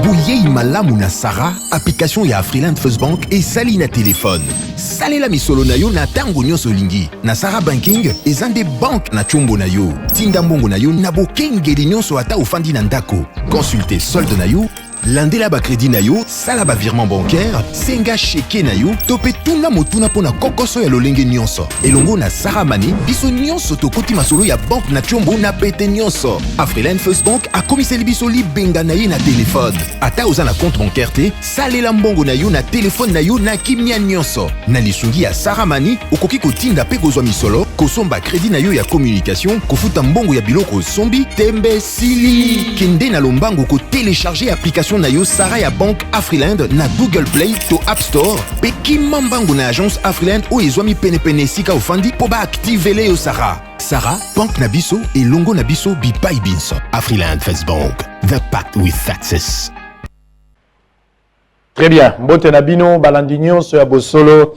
Bouyei malamu na Sarah, application ya Afriland First Bank et sali na téléphone. Salela misolo na yo na tango nyonso lingi. Na Sarah Banking, ezande bank na chombo na yo. Tinda mbongo na yo na bokengeli nyonso ata ofandi na ndako. Consultez solde na yo, landela ba crédit na yo, sala ba virement bancaire, senga cheke na yo, tope tuna motuna pona kokoso ya lolenge nyonso. Elongo na Sarah Money, biso nyonso tokoti masolo ya bank na chombo na pete nyonso. Afriland First Bank a komiseli biso libenga na ye na téléphone. Ata oza na compte bancaire te, salela mbongo na yo na téléphone na yo na kimia nyonso. Na lisungi ya Sarah Money, okoki kotinda pe kozwa misolo, kosomba crédit na yo ya communication, kofuta mbongo ya biloko sombi, tembe sili. Kende na lombango ko télécharger application na yo Sarah ya Bank Afriland na Google Play to App Store. Pe kimambango na agence Afriland o ezwami pene sika ofandi po ba activele yo Sarah. Sarah, Bank na biso et longo na biso bipai binso. Afriland First Bank, the pact with success. Très bien. Mbote na bino balandinyo so ya bosolo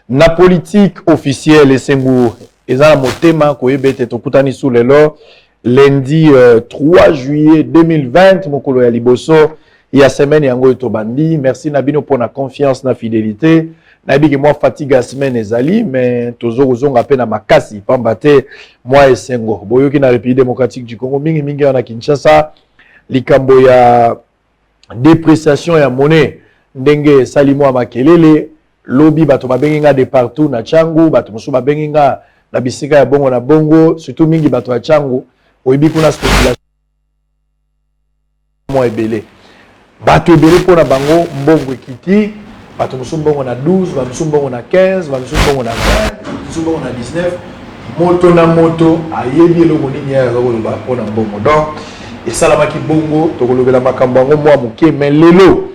na politique officielle esengu ezala motema ko yebete tokutani sous lelo lundi 3 juillet 2020 mokolo ya liboso ya semaine yango etobandi. Merci na bino pour na confiance na fidélité. Na bigi moi fatigue semaine ezali mais tozo kozonga pe na makasi pamba te moi esengo boyoki na République démocratique du Congo mingi na Kinshasa likambo ya dépréciation ya monnaie ndenge salimo ya makelele lobby bato babenginga de partout na changu bato mosu babenginga na bisika ya bongo na bongo surtout mingi bato ya changu oyebi kuna spéculation mo ebele bato ebele pona bango mbongo ekiti bato mosu mbongo na 12 bato mosu mbongo na 15 bato mosu mbongo na 20 mosu mbongo na 19 moto na moto ayebi eloko nini ya koloba pona mbongo donc esalamaki bongo tokolobela makambo yango mwa moke mais lelo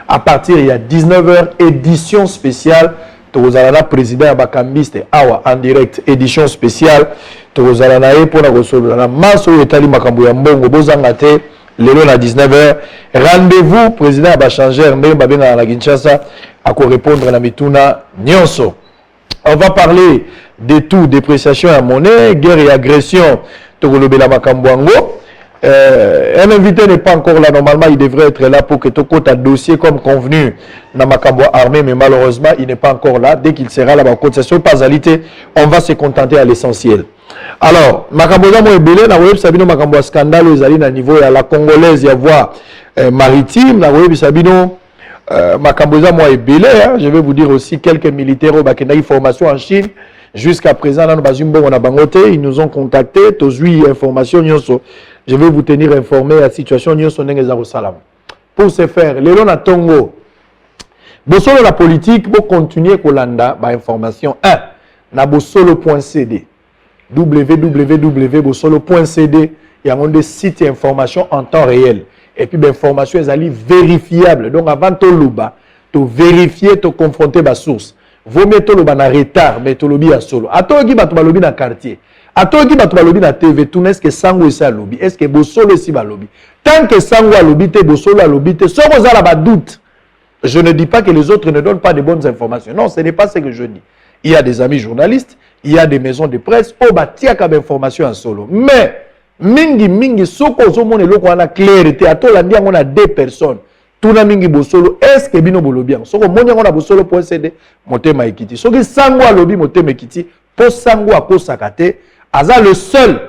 à partir il y a 19h édition spéciale Tozalana président ya bakambiste awa en direct édition spéciale Tozalana e pona kosolana maso etali makambo ya mbongo bozanga te lelo na 19h rendez-vous président ya bachanger ndenge babenga na Kinshasa ako répondre na mituna nyonso. On va parler de tout, dépréciation à monnaie, guerre et agression tokolobela makambo yango. Un invité n'est pas encore là. Normalement, il devrait être là pour que tu aies un dossier comme convenu dans Makambo armé, mais malheureusement, il n'est pas encore là. Dès qu'il sera là, on va se contenter à l'essentiel. Alors, Makambo Zamo Ebele, na web Sabino Makambo scandale aux alliés à niveau de la congolaise, il y a voie maritime, na web Sabino Makambo Zamo Ebele, je vais vous dire aussi quelques militaires au Bakendai formation en Chine. Jusqu'à présent, là, on a bangoté, ils nous ont contactés, tous informations, je vais vous tenir informé de la situation pour ce faire, les lois Tongo, Bosolo la politique, pour continuer Kolanda, information 1, na bosolo.cd, www.bosolo.cd, il y a des sites d'information en temps réel. Et puis, l'information est vérifiable. Donc, avant de luba, to vérifier, to confronter la source. Vous mettez le ban en retard, mettez le lobby à solo. Atogi bat le lobby dans quartier. Atogi bat le lobby dans TV. Tout est-ce que sango est ça lobby? Est-ce que bosolo est ba lobby? Tant que sango a lobby, te bosolo a lobby, te sans vous avez doute. Je ne dis pas que les autres ne donnent pas de bonnes informations. Non, ce n'est pas ce que je dis. Il y a des amis journalistes, il y a des maisons de presse. Oh bah tiens comme information en solo. Mais mingi soko zomo ne loko ana clarité. Atolandi on a 2 personnes. Tuna mingi bosolo est-ce que bino bolobian soko monya ngona bosolo .cd motema ekiti soki sango a lobi motema ekiti po sango akosaka te aza le seul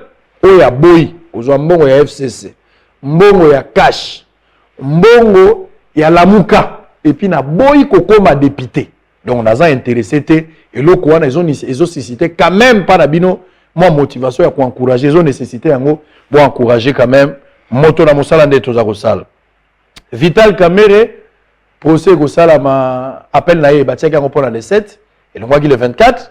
oya boyi ozwa mbongo ya FCC mbongo ya cash mbongo ya lamuka et puis na boyi kokoma député donc naza intéressé te eloko wana ils ont suscité quand même pas na bino moi motivation ya ko encourager ils ont nécessité yango pour encourager quand même moto na mosala nde toza kosala. Vital Kamere, procès Gosalama appelle Naye Batiaka pour le 7, et le mois qui est le 24,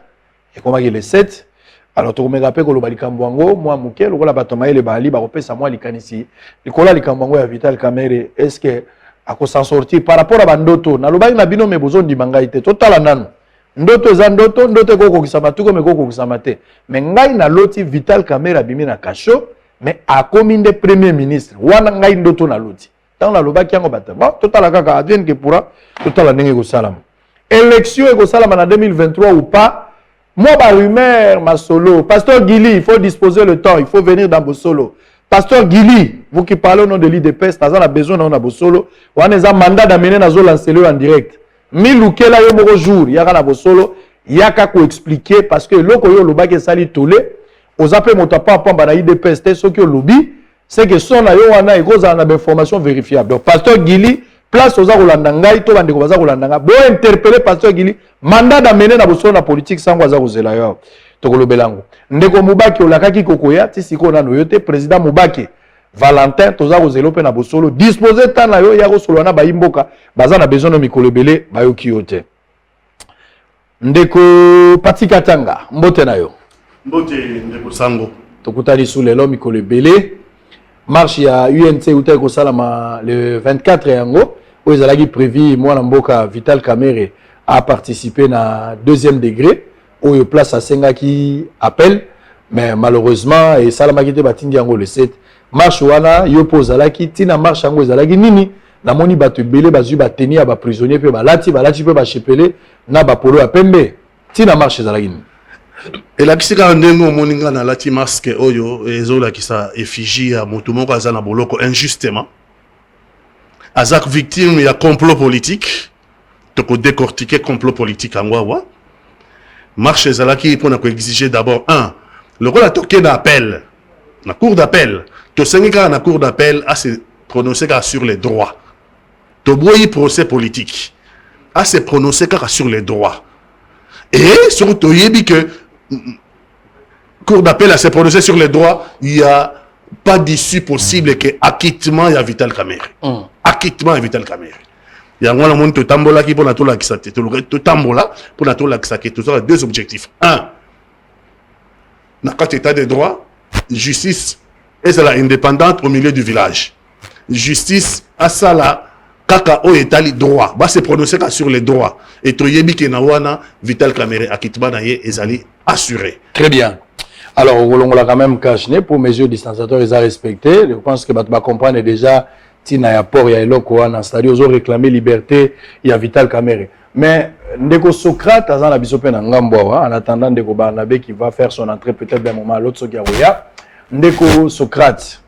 et comment il est le 7. Alors, tu me rappelles que le Balikambwango, moi, Mouké, le rôle Batomaye, le Bali, Baropé, Samoa, Likanisi, le Kola Likambwango et Vital Kamere, est-ce que, à quoi s'en sortir par rapport à Bandoto, Naloba, Nabino, mais besoin du mangaïté, total anan. Ndoto Zandoto, Ndoto Koko Kisamatu, comme Koko Kisamate. Mais Ngai na loti Vital Kamere Bimina Kacho, mais à commune de Premier ministre, Wana Ngai Ndoto na loti. Dans la loba qui a battu. Bon, total la kaka advienne que pourra, total la n'engue salam. Élection et salam en 2023 ou pas. Moi, ma rumeur, ma solo. Pasteur Guili, il faut disposer le temps, il faut venir dans vos solo. Pasteur Guili, vous qui parlez au nom de l'IDPS, vous avez besoin d'un abosolo. Vous avez un mandat d'amener dans lancer en direct. Milouké là yo jour, il y a un abosolo, il y a qu'à expliquer parce que l'oko yo loba qui sali tolé, aux appels motapa pamba na IDPS, c'est ce que lobby, c'est que son na yo wana et cause des informations vérifiables. Donc Pasteur Guili, place aux Arolandangai, tout le monde est Arolandanga. Bon interpeller Pasteur Guili, mandat d'amener dans la politique sans waza ozela yo. Tokolo belango. Ndeko Mubaki olakaki kokoya, tisiko na noyote président Mubaki. Valentin toza kozelo pe na bosolo disposer tant na yo ya kosolo na baimboka baza na besoin de mikolo belé bayoki yote. Ndeko Patika Tanga, mbote na yo. Mbote ndeko Sango. Tokutali sous les lomi mikolo belé. Marche ya UNC uta ko salama le 24 yango où ils allaient prévu moi na mboka Vital Kamerhe a participé na deuxième degré où il place à Senga qui appelle mais malheureusement et salama qui te batindi yango le 7 marche wana yo pose la qui tina marche yango ezalaki nini na moni bato belé bazu bateni ya ba prisonnier pe balati pe ba chepele na ba polo ya pembe tina marche ezalaki nini. Et la kisika ndengo moninga na lati masque oyo ezola kisa effigie ya mutu moko aza na boloko injustement azak victime ya complot politique toko décortiquer complot politique angwa marche ezalaki pour na ko exiger d'abord le rôle a toqué d'appel la cour d'appel to sengika na cour d'appel a se prononcer sur les droits to boyi procès politique a se prononcer sur les droits et surtout yebi que cour d'appel a se prononcé sur les droits, il n'y a pas d'issue possible que acquittement y a Vital Kamerhe. Acquittement y a Vital Kamerhe. Il y a un monde tambola qui pour la tola qui s'attend. Tout tambola pour la tola qui s'attend. Tout ça deux objectifs. Dans le état de droit, justice est la indépendante au milieu du village. Justice à ça là. Kaka o etali droit va se prononcer sur les droits et toyebi ke nawana Vital Kamerhe acquittement naie ezali assuré. Très bien. Alors on l'a quand même caché pour mesures distanciateurs ils a respecté. Je pense que va comprendre déjà tina ya port ya eloko wana c'est-à-dire ils ont réclamé liberté il y a Vital Kamerhe. Mais ndeko Socrate azan la biso pe na ngambo en attendant ndeko Barnabé qui va faire son entrée peut-être d'un moment à l'autre soki ya ndeko Socrate.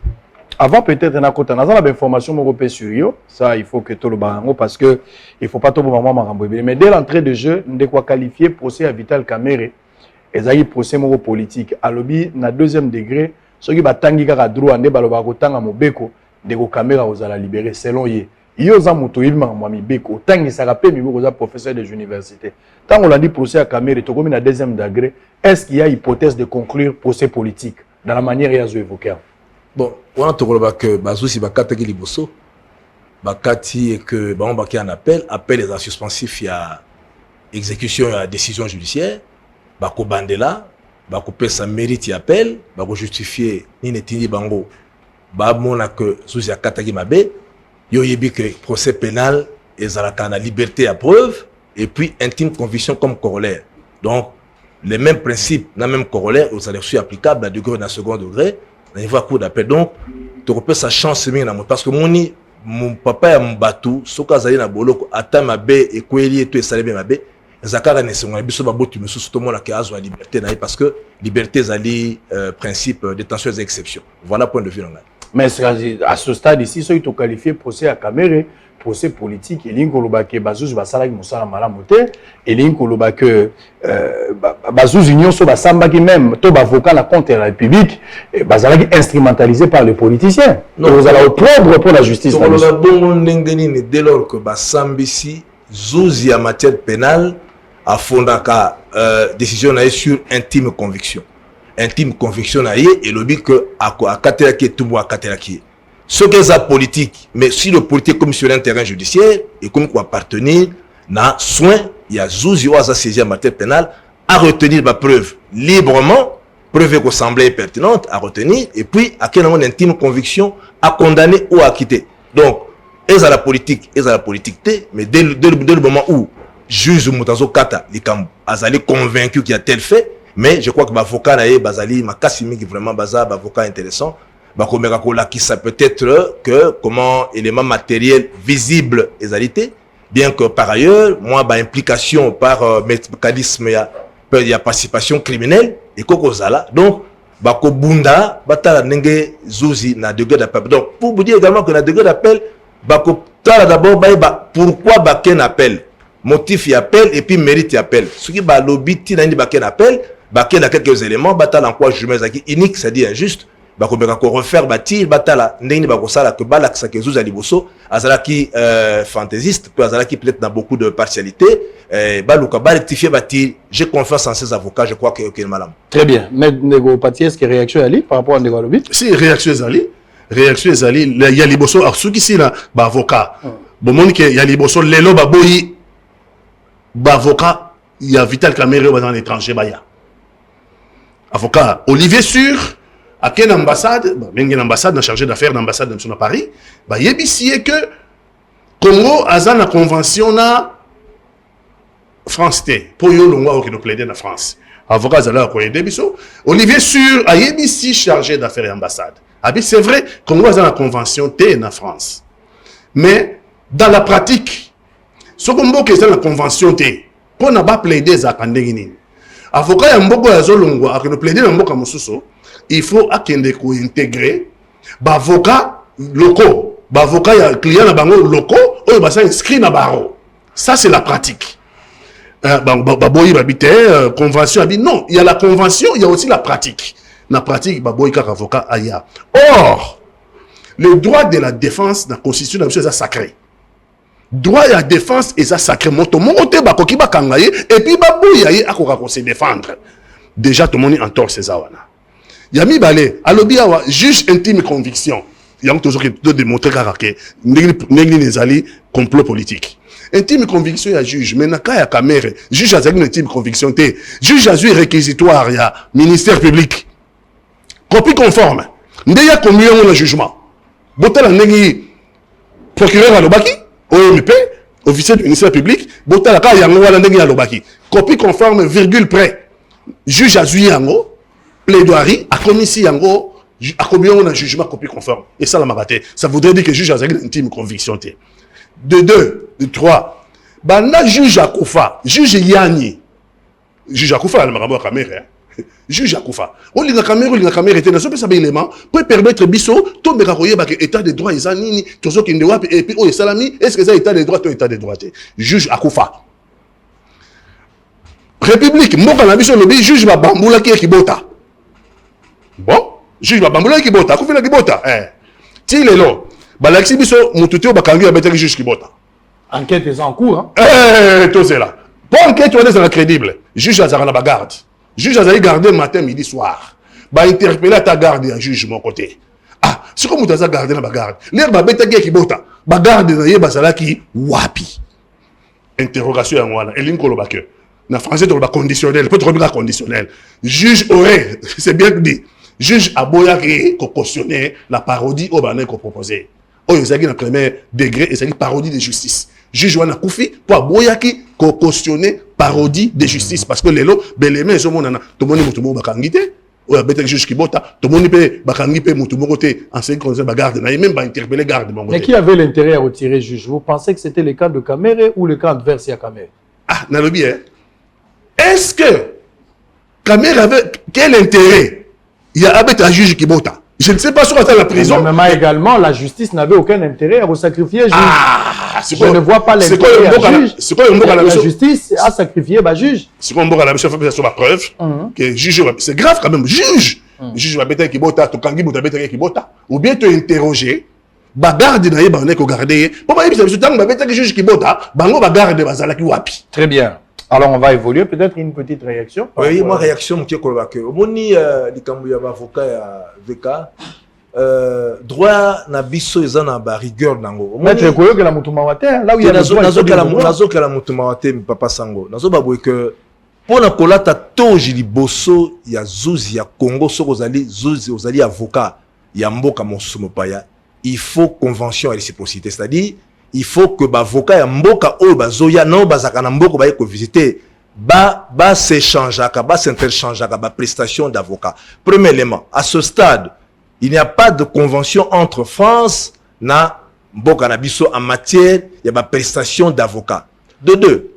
Avant peut-être un côté, on a des informations européennes sur eux. Ça, il faut que tout le barango parce que il faut pas tout le moment marambouiller. Mais dès l'entrée de jeu, on doit qualifier procès à Vital Kamerhe. Et ça y est procès moro politique. À l'objet, na deuxième degré, ceux qui batangi kaka droit, ne baloba kotanga mobeko, de ko caméra aux la libérer selon yé. Yo za moto ilma mwami beko, tangi ça rappelle mi za professeur des universités. Tant on l'a dit procès à Kamerhe, to comme na deuxième degré, est-ce qu'il y a hypothèse de conclure procès politique dans la manière il y a évoqué? Bon, on a trouvé que Bazousi Bakata qui liboso, Bakati et que on va un appel les suspensifs, il y a exécution, il y a décision judiciaire, Bako Bandela, Bako Pesa mérite y appel, Bako justifier ni netini bango, Bamona que Zouzi Akata qui mabe, yo yebi que procès pénal et la liberté à preuve et puis intime conviction comme corollaire. Donc les mêmes principes, les mêmes corollaires, vous allez reçu applicable à degré d'un second degré. On y voit coup d'appel. Donc, tu repères sa chance parce que mon papa et mon bateau, ce que j'ai na boloko, attends ma baie et quoi il est tout et ça ma baie. Zakara ne se voit pas beaucoup tu me sous tout le monde qui a la liberté parce que liberté c'est principe de tension et exception. Voilà point de vue. Mais à ce stade ici, ceux qui ont qualifié procès à Kamerhe, procès politique, et l'incoloba que Bazouzi basala qui moussa malamote, et l'incoloba que Bazouzi union so basamba qui même, tout avocat la contre la République, basala qui instrumentalisé par les politiciens. Non, vous allez opprobre pour la justice. On a bon n'engeni dès lors que basambisi Zouzi en matière pénale a fondé décision sur intime conviction. Intime conviction et le but que à Kateraki tout bois Kateraki. Ce qui est la politique, mais si le politique comme sur un terrain judiciaire et comme quoi appartenir n'a soin, il y a Zouzi ou à saisir en matière pénale à retenir ma preuve librement, preuve qui semblait pertinente à retenir et puis à quelle intime conviction à condamner ou à quitter. Donc, est à la politique, mais dès le moment où juge Moutazo Kata, Azali convaincu qu'il y a tel fait, mais je crois que l'avocat Bazali, Makassimi qui est vraiment avocat intéressant. Qui ça peut être que comment élément matériel visible égalité, bien que par ailleurs moi implication par mécanisme il y a participation criminelle et kokosala donc bako bunda batala nenge zuzi na degré d'appel. Donc pour vous dire également que na degré d'appel bako tala d'abord ba pourquoi baken appel, motif y appel et puis mérite y appel. Ce qui ba lobby ti na ndi baken appel, baken a quelques éléments batala en quoi jugement zaki unique, c'est-à-dire injuste. Bako beka ko refaire batir batala ndenge bako sala que balaksa ke zuza liboso azalaki fantaisiste, puis azalaki peut-être dans beaucoup de partialité. Baluka ba rectifier batir. J'ai confiance en ces avocats, je crois que ok madame. Très bien. Mais nego Pati, est-ce que réaction ali par rapport à nego lobby? Si réaction ali, il y a liboso alors ceux qui si là ba avocat. Bon monde que il y a liboso lelo ba boyi ba avocat, il y a Vital Kamerhe dans l'étranger ba ya. Avocat Olivier Sur à quelle ambassade, une ambassade chargé d'affaires d'ambassade de Paris, bah yebisié que Congo a une convention na France T pour yo longwa qui nous plaider na France. Avocat zala ko aider biso. Olivier Sur a yebisi chargé d'affaires d'ambassade. Ah c'est vrai Congo a une convention T na France. Mais dans la pratique, ce Congo qui est dans la convention T, pour n'a pas plaider za kandengini. Avocat ya mboko ya zolongwa qui nous plaider na mboka mosusu. Il faut intégrer avocat locaux, avocat client na bango locaux, ou bah ça inscrit na baro. Ça c'est la pratique. Baboyi babité convention non, il y a la convention, il y a aussi la pratique. La pratique baboyi kaka avocat aya. Or, le droit de la défense dans la constitution est sacré. Droit de la défense est sacré. Moto monte bakoki bakangaye et puis baboyi aye akoka ko se défendre. Déjà tout le monde est en tort ces awana. Yami Balé, alobi awa juge intime conviction. Il y a toujours que démontrer que négli nezali complot politique. Intime conviction ya juge, mais naka ya Kamerhe, juge a une intime conviction té. Juge a eu réquisitoire ya ministère public. Copie conforme. Ndeya communion le jugement. Botala negi procureur alobaki, OMP, officier du ministère public, botala ka yango wala negi alobaki. Copie conforme virgule près. Juge a eu yango plaidoirie a commis ici yango a commis un jugement copie conforme et ça la maraté ça voudrait dire que juge a une intime conviction de 2 de 3 bana juge akufa juge yani juge akufa la marabo Kamerhe juge akufa on li na Kamerhe était na so pesa élément pour permettre biso to meka koyeba que état de droit ezanini tozo kinde wapi et puis o salami est-ce que ça état de droit to état de droit juge akufa république mboka na biso lobi juge ba bambula ki ekibota. Bon, juge Babamboula qui bota, Koufina qui bota. Ti lelo, balaxi biso mututi o bakangi abeta ki juge qui bota. Enquête est en cours Tout c'est là. Pour enquête tu es crédible. Juge azara na bagarde. Juge azali garder matin midi soir. Ba interpeller ta garde ya juge mon côté. Ah, c'est comme mutaza garder na bagarde. L'air ba beta ki bota. Bagarde na ye basala ki wapi. Interrogation ya ngwana elinko lo bakyo. Na français tu le conditionnel, peut être conditionnel. Juge aurait, c'est bien dit. Juge aboya qui cautionner la parodie au bané qu'on proposait. Oh, il s'agit d'un premier degré, il s'agit de parodie de justice. Juge wana koufi pour aboya qui cautionner parodie de justice parce que les lots belémé zo monana to moni mutumo bakangité ou ya bête juge qui bota to moni pe bakangi pe mutumo côté en ce qui concerne la garde na même pas interpeller garde mon côté. Mais qui avait l'intérêt à retirer juge? Vous pensez que c'était le cas de Kamerhe ou le cas adverse à Kamerhe? Ah, na lobi est-ce que Kamerhe avait quel intérêt? Il y a un juge qui bota. Je ne sais pas sur la prison. Mais également, la justice n'avait aucun intérêt à sacrifier juge. Ah, je ne vois pas l'intérêt à juge. C'est quoi la justice a sacrifié le juge. C'est quoi la mission fait sur la preuve que juge c'est grave quand même. Juge va bêter qui bota, to kangi bota bêter qui bota. Ou bien te interroger. Bagarde na yeba on est ko garder. Pour ba yebisa biso tang ba bêter qui juge qui bota, bango bagarde bazala ki wapi. Très bien. Alors, on va évoluer. Peut-être une petite réaction. Oui, moi, réaction, je suis Moni, avocat VK, droit na biso ezana ba rigueur nango. Maître Koyo que la mutumawate, là où il y a nazo que la mutumawate papa sango. Nazo ba boy que pour na kolata toji liboso ya zuzi ya Congo soko zuzi ozali avocat ya mboka mosumo paya. Il faut convention et réciprocité, c'est-à-dire il faut que l'avocat ya mboka oyo bazoya non bazaka na mboko ba ko visiter ba s'échangeaka ba s'interchangeaka ba prestation d'avocat. Premier élément, à ce stade, il n'y a pas de convention entre France na mboka na biso en matière ya ba prestation d'avocat. De deux,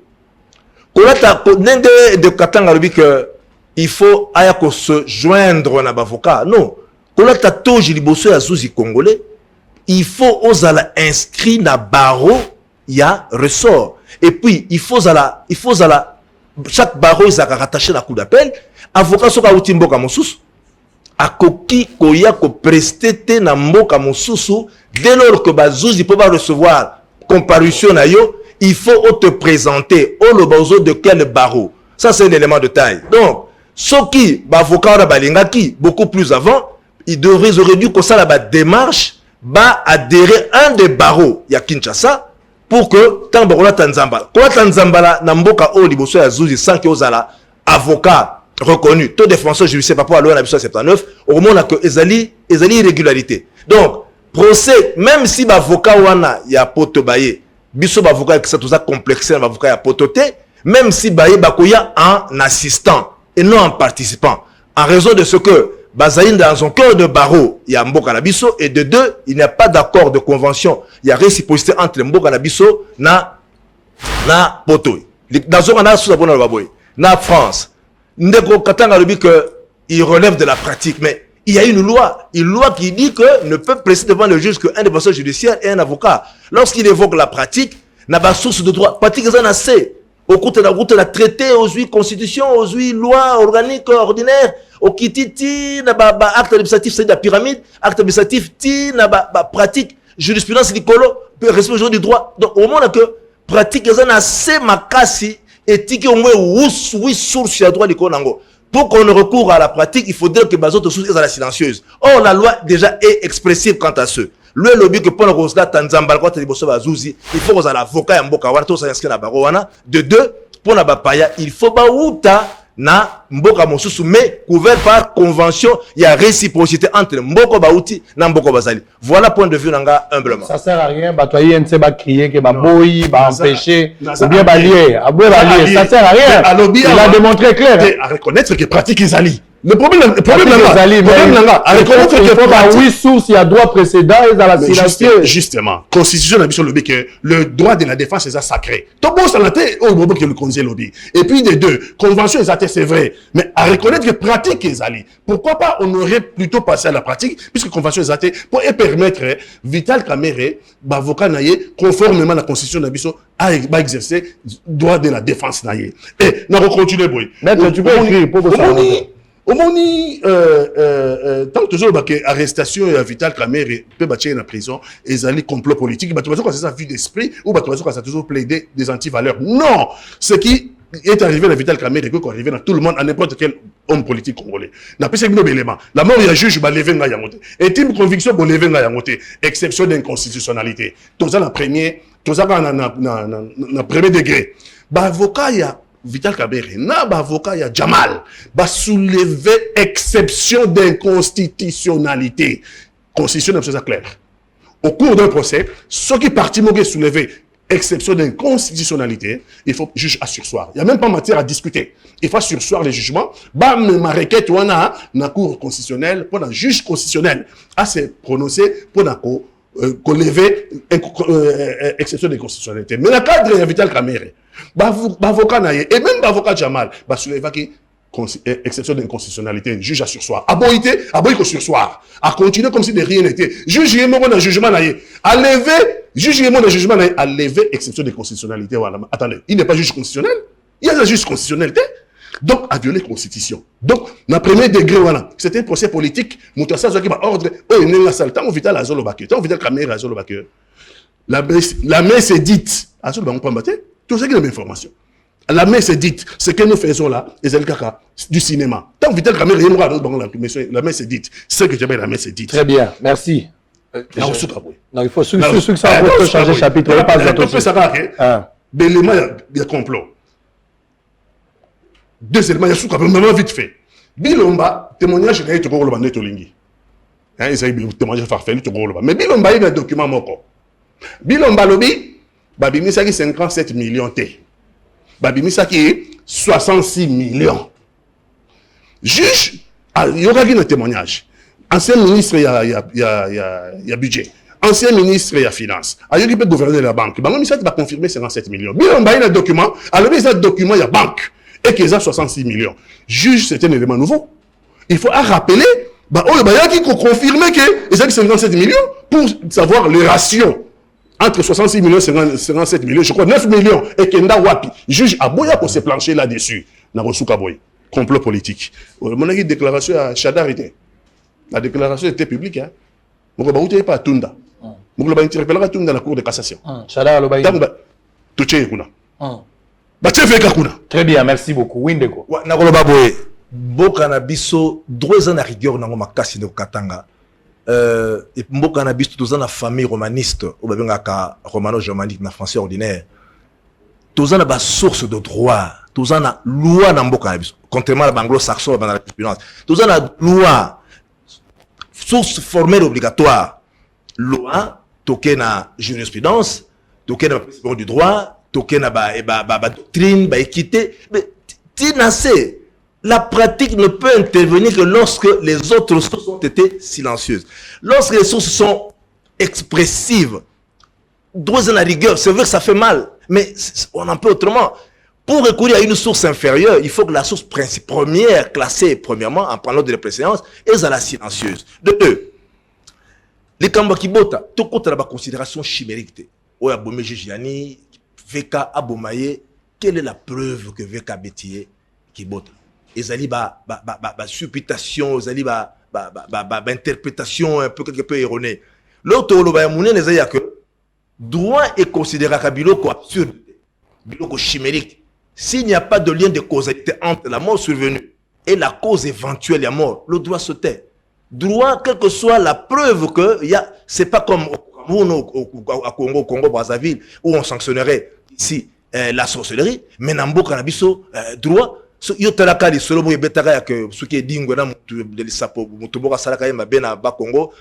kolata nende de katanga lobi que il faut se joindre à l'avocat. Non. Quand tu as tout liboso ya Zuzi congolais, il faut osala inscrit na barreau, il y a ressort. Et puis il faut chaque barreau il a rattaché la coup d'appel. Avocat soka utimboka mosusu akoki koya ko prester na mboka mosusu dès lors que Zuzi peut pas recevoir comparution na yo, il faut te présenter au lobozo de quel barreau. Ça c'est un élément de taille. Donc ceux qui avocat na balingaki beaucoup plus avant, ils auraient dû que ça la démarche adhérer un des barreaux ya Kinshasa pour que tant barola Tanzambala. Quand Tanzambala na mboka o liboso ya Zuzi sans que ozala avocat reconnu, tout défenseur judiciaire par rapport à loi 79, au moment que ezali irrégularité. Donc procès même si avocat wana ya poto baye, biso avocat qui ça tout ça complexé avocat ya pototé, même si baye bakoya en assistant et non en participant en raison de ce que Bazaïn dans son cœur de barreau, il y a Mboka Nabiso, et de deux, il n'y a pas d'accord de convention. Il y a réciprocité entre Mboka Nabiso na Poto. Dans un cas, na France, Ndeko Katanga dit qu'il relève de la pratique, mais il y a une loi qui dit que ne peut presser devant le juge qu'un défenseur judiciaire et un avocat. Lorsqu'il évoque la pratique, n'a pas source de droit. Pratique, ils en ont assez. Au cours de la route, la traité, aux huit constitutions, aux huit lois organiques, ordinaires, au kititi, na acte administratif, c'est de la pyramide, acte administratif, na pratique, jurisprudence, l'icolo, respect du droit. Donc, au moment que pratique, ils en ont assez makasi, éthique, au moins, oui, source, à droit, l'icolo, pour qu'on recourt à la pratique, il faudrait que les autres sources soient silencieuses. Or, la loi déjà est expressive quant à ce. Le lobby que pour le Rosla Tanzambal, quand il faut que l'avocat Mboka Wana, tout ça inscrit na Barowana. De deux, pour la Bapaya, il faut pas outa na Mboka Mosusu, mais couvert par convention, il y a réciprocité entre Mboko Baouti na Mboko Bazali. Voilà point de vue nanga humblement. Ça sert à rien, batoyer ne sait pas crier que baboyi, ba empêcher, ou bien balier, ça sert à rien. Il a démontré clair. À reconnaître que pratique les alliés. Le problème là, à reconnaître que pratique. Oui, source, il y a droit précédent et à la silencieux. Justement, constitution n'a le que le droit de la défense est sacré. Tout le monde s'en a été au moment que le conseil lobby. Et puis des deux, convention est c'est vrai, mais à reconnaître que pratique les alliés. Pourquoi pas on aurait plutôt passé à la pratique, puisque convention est pour permettre Vital Kamerhe, avocat naïe, conformément à la constitution d'Abisso, à exercer droit de la défense naïe. Et nous allons continuer, boy. Maître, tu peux écrire pour que ça au moni tant toujours arrestation et Vital Kamerhe peut battre en prison et aller complot politique bah tu vois ça vue d'esprit ou bah tu vois ça toujours plaider des anti-valeurs. Non, ce qui est arrivé à Vital Kamerhe peut arriver dans tout le monde à n'importe quel homme politique congolais. N'a pas ces éléments. La mort il y a juge bah lever nga yamote. Intime conviction pour lever nga yamote. Exception d'inconstitutionnalité. Tout ça na premier degré. Bah avocat il y a Vital Kamerhe, na avocat ya Jamal, soulever exception d'inconstitutionnalité. Constitution c'est ça clair. Au cours d'un procès, ceux qui partent m'ont soulevé exception d'inconstitutionnalité, il faut juge à sursoir. Il n'y a même pas matière à discuter. Il faut sursoir les jugements. Ma requête wana na cour constitutionnelle pour un juge constitutionnel à se prononcer pour qu'on lever exception d'inconstitutionnalité. Mais la cadre de Vital Kamerhe, avocat naïe et même avocat Jamal, soulever qui exception d'inconstitutionnalité, juge à sursoir. Aboyé qu'au sursoir. À continuer comme si de rien n'était. Juge y est mon jugement naïe. À lever, juge y est mon jugement naïe. À lever exception d'inconstitutionnalité. Attendez, il n'est pas juge constitutionnel. Il y a la juge constitutionnalité. Donc, à violer la Constitution. Donc, dans le premier degré, voilà, c'était un procès politique. Moutassa qui va ordre, oh, il n'est pas ça. Tant Vital Azolo Bakir, tant Vital Kamerhe Azolo Bakir. La messe est dite. Azolo Bakir, on peut battre. Tout ça qui est l'information. La messe est dite. Ce que nous faisons là, c'est du cinéma. Tant Vital Kamerhe, la messe est dite. Ce que j'appelle la messe est dite. Très bien, merci. Non, il faut ceux que ça peut changer de chapitre. Il n'y a pas d'élément, il y a complot. Deux éléments, il y a sous vraiment vite fait. Bilomba, témoignage, il y a tout le monde tolingi. Il y a témoignage farfelu, tout le monde. Mais Bilomba, il y a un document moko. Bilomba lobby, Babimi Saki 57 millions T. Babimi Saki 66 millions. Juge, il y aura un témoignage. Ancien ministre, il y a budget. Ancien ministre, il y a finance. Il y a gouverner de la banque. Babimi Saki va confirmer 57 millions. Bilomba, il y a un document. Alors, il y a un document, il y a banque. et qu'ils ont 66 millions. Juge, c'est un élément nouveau. Il faut rappeler, il y a qui confirmer qu'ils ont 57 millions pour savoir les ratios entre 66 millions et 57 millions. Je crois 9 millions et Kenda Wapi. Juge a boya pour se plancher là-dessus. Complot politique. Mon déclaration à Chadar était. La déclaration était publique. Je ne pas à Tunda. Je ne interpellera pas Tunda dans la cour de cassation. Chadar Lobaï. Très bien, merci beaucoup. Windeko. Mboka na biso droit na rigueur na makasi de katanga. Et mboka na biso toza na famille romaniste ou babengaka romano-germanique na français ordinaire. Toza na ba source de droit, toza na loi na mboka na biso. Contrairement à l'anglo-saxon dans la jurisprudence. Toza na loi source formelle obligatoire. Loi toke na jurisprudence, toke na principe du droit, toke na ba doctrine, ba équité, mais tinasé. La pratique ne peut intervenir que lorsque les autres sources ont été silencieuses. Lorsque les sources sont expressives, droit à la rigueur, c'est vrai que ça fait mal, mais on en peut autrement. Pour recourir à une source inférieure, il faut que la source première, classée premièrement, en prenant de la préséance, est à la silencieuse. De deux, les Kambakibota, tout compte la considération chimérique. Oya Bomé Jiani, VK Abomaye, quelle est la preuve que VK Bétier Kibota? Ezali ba supputation, ezali ba interprétation un peu quelque peu erronée. L'autre lo ba mouné nezaya que droit est considéré comme biloko absurde, biloko chimérique. S'il n'y a pas de lien de causalité entre la mort survenue et la cause éventuelle de la mort, le droit se tait. Droit, quelle que soit la preuve que il y a, c'est pas comme au Congo Brazzaville où on sanctionnerait ici la sorcellerie, mais Nambo Kanabiso droit. Yo talaka li solo boye betaka ya que ce qui est dingue na de lisapo mutuboka salaka yema bena ba Congo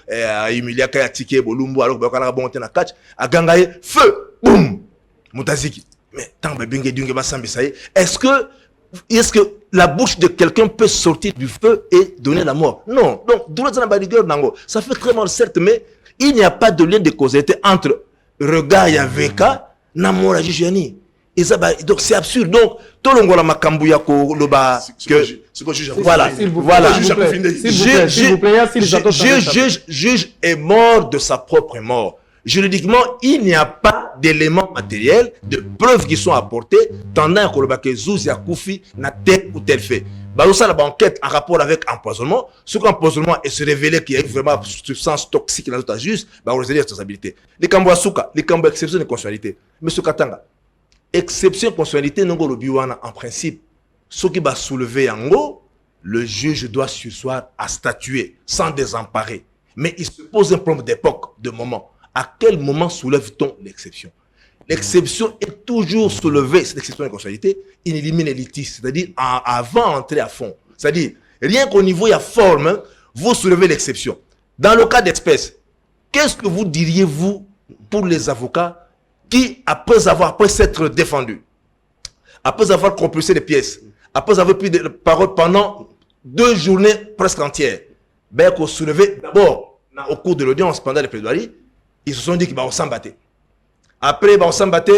humilia ka ya tike bolumbu alors ba kana bon tena catch aganga ye feu boum mutaziki mais tant ba binge dingue ba sambisa est-ce que la bouche de quelqu'un peut sortir du feu et donner la mort? Non. Donc droit na ba rigueur nango ça fait très mal certes, mais il n'y a pas de lien de causalité entre regard ya veka na mort la Jiani. Donc c'est absurde. Donc tout le monde a makambuya ko loba que voilà. Juge est mort de sa propre mort. Juridiquement, il n'y a pas d'éléments matériels, de preuves qui sont apportées tendant à koloba que Zouzi a koufi na tel ou tel fait. Bah ça la enquête en rapport avec empoisonnement. Ce qu'empoisonnement est se révéler qu'il y a vraiment substance toxique dans notre juste, bah on réserve responsabilité. Les cambo asuka, les cambo exception de constitutionnalité. Monsieur Katanga. Exception constitutionnalité non le biwana en principe ce qui va soulever en haut le juge doit surseoir à statuer sans désemparer, mais il se pose un problème d'époque, de moment. À quel moment soulève-t-on l'exception? L'exception est toujours soulevée, cette exception de constitutionnalité, il élimine les litiges, c'est-à-dire avant d'entrer à fond, c'est-à-dire rien qu'au niveau il y a forme, vous soulevez l'exception. Dans le cas d'espèce, qu'est-ce que vous diriez vous pour les avocats qui, après s'être défendu, après avoir compulsé les pièces, après avoir pris des paroles pendant 2 journées presque entières, ben, qu'on soulevait d'abord, au cours de l'audience, pendant les plaidoiries, ils se sont dit qu'ils vont s'embattre. Après, ils vont s'embattre,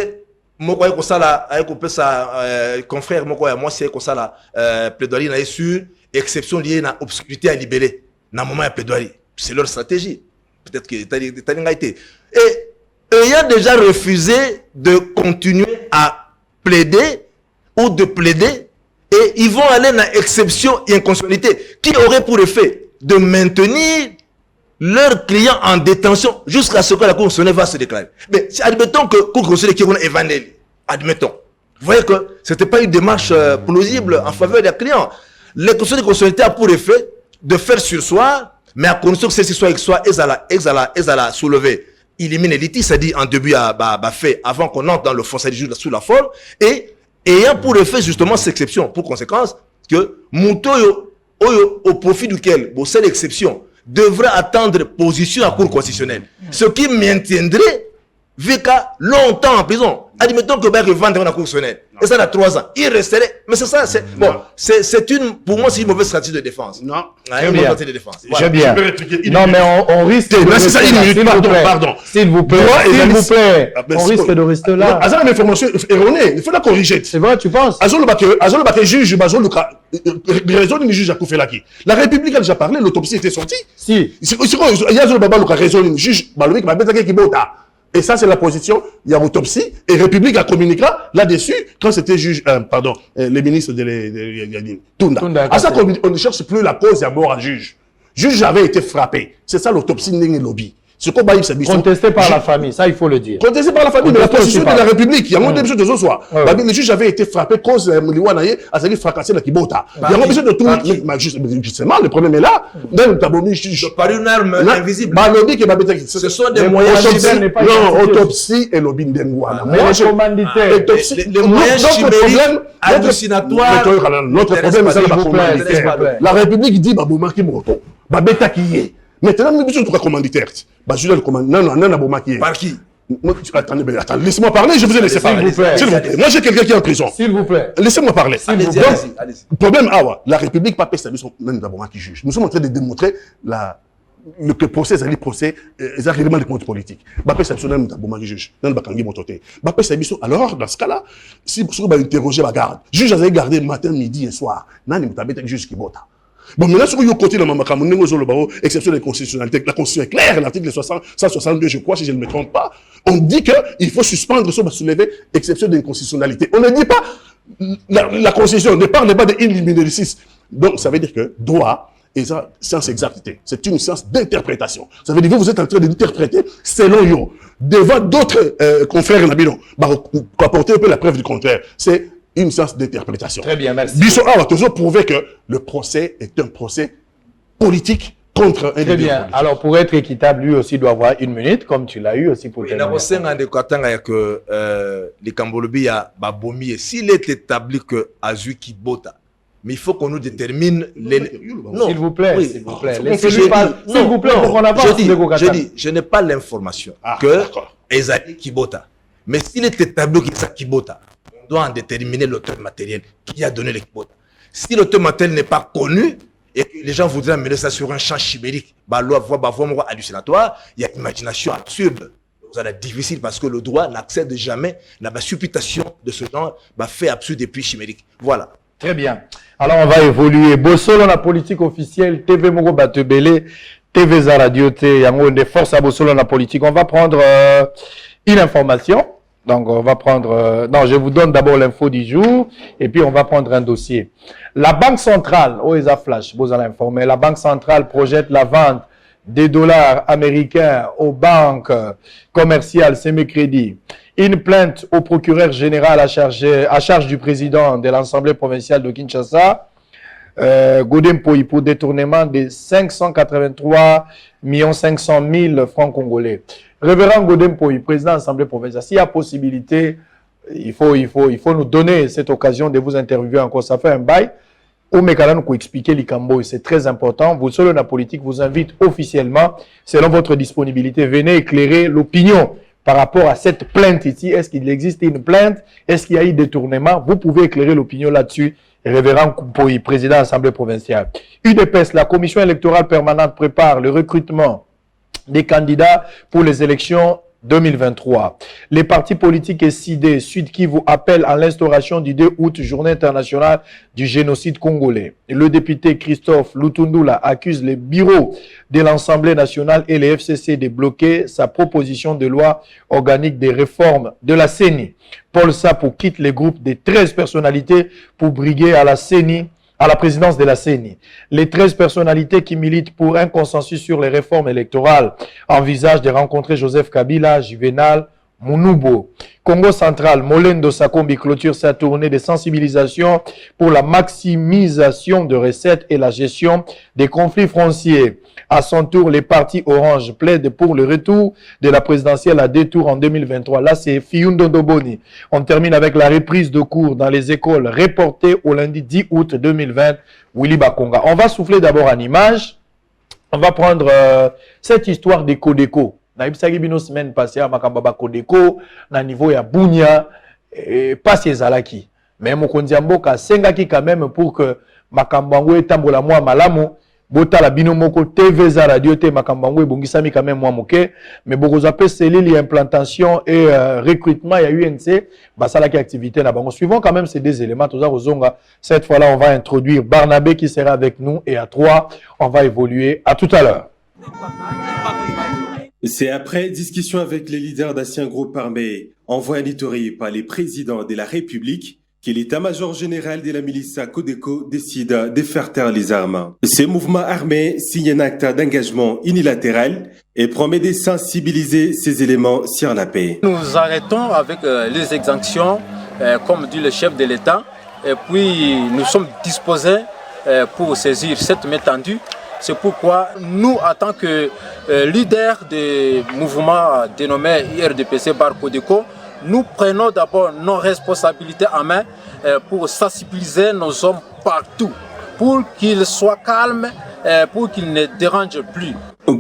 moi, comme ça, avec un confrère, moi, c'est comme ça, la plaidoirie, n'a sur exception liée à l'obscurité à libérer, dans le moment de plaidoirie. C'est leur stratégie. Peut-être que t'as été. Et ayant déjà refusé de continuer à plaider ou de plaider, et ils vont aller dans l'exception et inconstitutionnalité qui aurait pour effet de maintenir leur client en détention jusqu'à ce que la Cour constitutionnelle va se déclarer. Mais admettons que la Cour constitutionnelle qui est évangélique, admettons. Vous voyez que ce n'était pas une démarche plausible en faveur des clients. La constitutionnalité a pour effet de faire surseoir, mais à condition que celle-ci soit exala soulever. Élimine les litiges, c'est-à-dire en début à fait, avant qu'on entre dans le fond, c'est-à-dire sous la forme, et ayant pour effet justement cette exception, pour conséquence, que Moutoyo, au profit duquel, bon, cette exception, devra attendre position à Cour constitutionnelle. Ce qui maintiendrait VK longtemps en prison. Admettons que Bayer vendre dans la Cour constitutionnelle. Et ça, a 3 ans. Il resterait. Mais c'est ça, pour moi, c'est une mauvaise stratégie de défense. Non. Une mauvaise stratégie de défense. J'aime bien. Non, mais on risque. C'est ça, une minute. Pardon. S'il vous plaît. On risque de rester là. Azan, une information erronée. Il faut la corriger. C'est vrai, tu penses? Azan, le bac juge, raison du juge à Koufelaki. La République a déjà parlé, l'autopsie était sortie. Si. Il y a le baba, le raison du juge, Balovic, m'a bêta qui bota. Et ça, c'est la position. Il y a autopsie et République a communiquera là-dessus quand c'était juge, les ministres de Tunda. À ça, on ne cherche plus la cause, il y a mort à juge. Juge avait été frappé. C'est ça l'autopsie n'est lobby. Ce qu'on va contesté par la famille, ça il faut le dire. Contesté par la famille, mais la position de la République. Il y a des choses de ce soir. Le juge avait été frappé cause Mouliwanaye a été fracassé la Kibota. Il y a besoin de tout. Justement, le problème est là. Par une arme invisible. Ce sont des moyens chimériques. Non, autopsie et lobby d'Engouana. Les moyens chimériques hallucinatoires. Notre problème, c'est la commanditaire. La République dit Baboma qui moto. Babeta qui est. Maintenant, nous sommes tous commanditaires. Par qui? Attendez, laissez-moi parler, je vous ai laissé parler. S'il vous plaît. Moi, j'ai quelqu'un qui est en prison. S'il vous plaît. Laissez-moi parler. Allez-y. Le problème, la République, pas paix, c'est même d'abord qui juge. Nous sommes en train de démontrer le procès, les règlements de compte politique. Bappé, c'est même d'abord qui juge. Alors, dans ce cas-là, si vous interrogez la garde, juge a gardé matin, midi et soir. Non, il m'a juge qui vote. Bon, maintenant, sur le côté de ma exception de constitutionnalité, la constitution est claire, l'article 162, je crois, si je ne me trompe pas, on dit qu'il faut suspendre, soulever exception d'inconstitutionnalité. On ne dit pas, la constitution ne parle pas de illiminoris. Donc, ça veut dire que droit, et ça, science exactité, c'est une science d'interprétation. Ça veut dire que vous êtes en train d'interpréter selon vous, devant d'autres confrères Nabilo, pour apporter un peu la preuve du contraire. C'est une science d'interprétation. Très bien, merci. Bissot a toujours prouvé que le procès est un procès politique contre un Très bien. Politique. Alors, pour être équitable, lui aussi doit avoir 1 minute, comme tu l'as eu aussi pour terminer. Les Cambolobi a Babomi, et s'il est établi que Azu Kibota, mais il faut qu'on nous détermine les... Non, s'il vous plaît, oui. S'il vous plaît. Laissez-lui parler. S'il vous plaît, pour qu'on avance. Je dis, je n'ai pas l'information que Ezali Kibota. Mais s'il est établi que c'est Kibota, doit en déterminer l'auteur matériel qui a donné les quotas. Si l'auteur matériel n'est pas connu et que les gens voudraient amener ça sur un champ chimérique, hallucinatoire, il y a imagination absurde. Ça va être difficile parce que le droit n'accède jamais à la supputation de ce genre, fait absurde et puis chimérique. Voilà. Très bien. Alors on va évoluer. Bossolo la politique officielle, TV Mogo Batebele, TV Zaradio, Yango des forces à Bossolo la politique. On va prendre une information. Donc, on va prendre... non, je vous donne d'abord l'info du jour et puis on va prendre un dossier. La Banque centrale, OESA Flash, vous allez informer, la Banque centrale projette la vente des dollars américains aux banques commerciales semi-crédit. Une plainte au procureur général à charge du président de l'Assemblée provinciale de Kinshasa, Godem Poyi, pour détournement de 583 500 000 francs congolais. Révérend Godem Poyi, président de l'Assemblée provinciale, s'il y a possibilité, il faut nous donner cette occasion de vous interviewer encore. Ça fait un bail. Au Mécalan, pour expliquer l'Ikambo, c'est très important. Vous, selon la politique, vous invite officiellement, selon votre disponibilité, venez éclairer l'opinion par rapport à cette plainte ici. Est-ce qu'il existe une plainte? Est-ce qu'il y a eu détournement? Vous pouvez éclairer l'opinion là-dessus. Révérend Poyi, président de l'Assemblée provinciale. UDPS, la commission électorale permanente prépare le recrutement des candidats pour les élections 2023. Les partis politiques et CID, Sud Kivu, appellent à l'instauration du 2 août, journée internationale du génocide congolais. Le député Christophe Lutundula accuse les bureaux de l'Assemblée nationale et les FCC de bloquer sa proposition de loi organique des réformes de la CENI. Paul Sapou quitte les groupes des 13 personnalités pour briguer à la CENI, à la présidence de la CENI. Les 13 personnalités qui militent pour un consensus sur les réformes électorales envisagent de rencontrer Joseph Kabila, Juvenal Mounoubo. Congo central, Molendo Sakombi clôture sa tournée de sensibilisation pour la maximisation de recettes et la gestion des conflits fonciers. À son tour, les partis orange plaident pour le retour de la présidentielle à 2 tours en 2023. Là, c'est Fiyundo Doboni. On termine avec la reprise de cours dans les écoles reportée au lundi 10 août 2020. Willy Bakonga. On va souffler d'abord en image. On va prendre cette histoire des Codeco. Na ibisaki bino semaine passée à Makambaba Codeco, na niveau ya Bunia, pas ces alaki. Mais mon kondiamboka sengaki quand même pour que makambango etambola moi malamu. Bota la binomoko TV za radio te makambango ebongisami quand même moi moke. Mais beaucoup appellent cellule implantation et recrutement il y a UNC. Basala qui activité na bango. Suivant quand même ces deux éléments. Cette fois-là on va introduire Barnabé qui sera avec nous et à 3 on va évoluer. À tout à l'heure. C'est après discussion avec les leaders d'anciens groupes armés envoyés en Ituri par les présidents de la République que l'état-major général de la milice Codeco décide de faire taire les armes. Ce mouvement armé signe un acte d'engagement unilatéral et promet de sensibiliser ces éléments sur la paix. Nous arrêtons avec les exactions, comme dit le chef de l'État, et puis nous sommes disposés pour saisir cette main tendue. C'est pourquoi nous, en tant que leaders du mouvement dénommé IRDPC Bar Codeco, nous prenons d'abord nos responsabilités en main pour sensibiliser nos hommes partout, pour qu'ils soient calmes, pour qu'ils ne dérangent plus.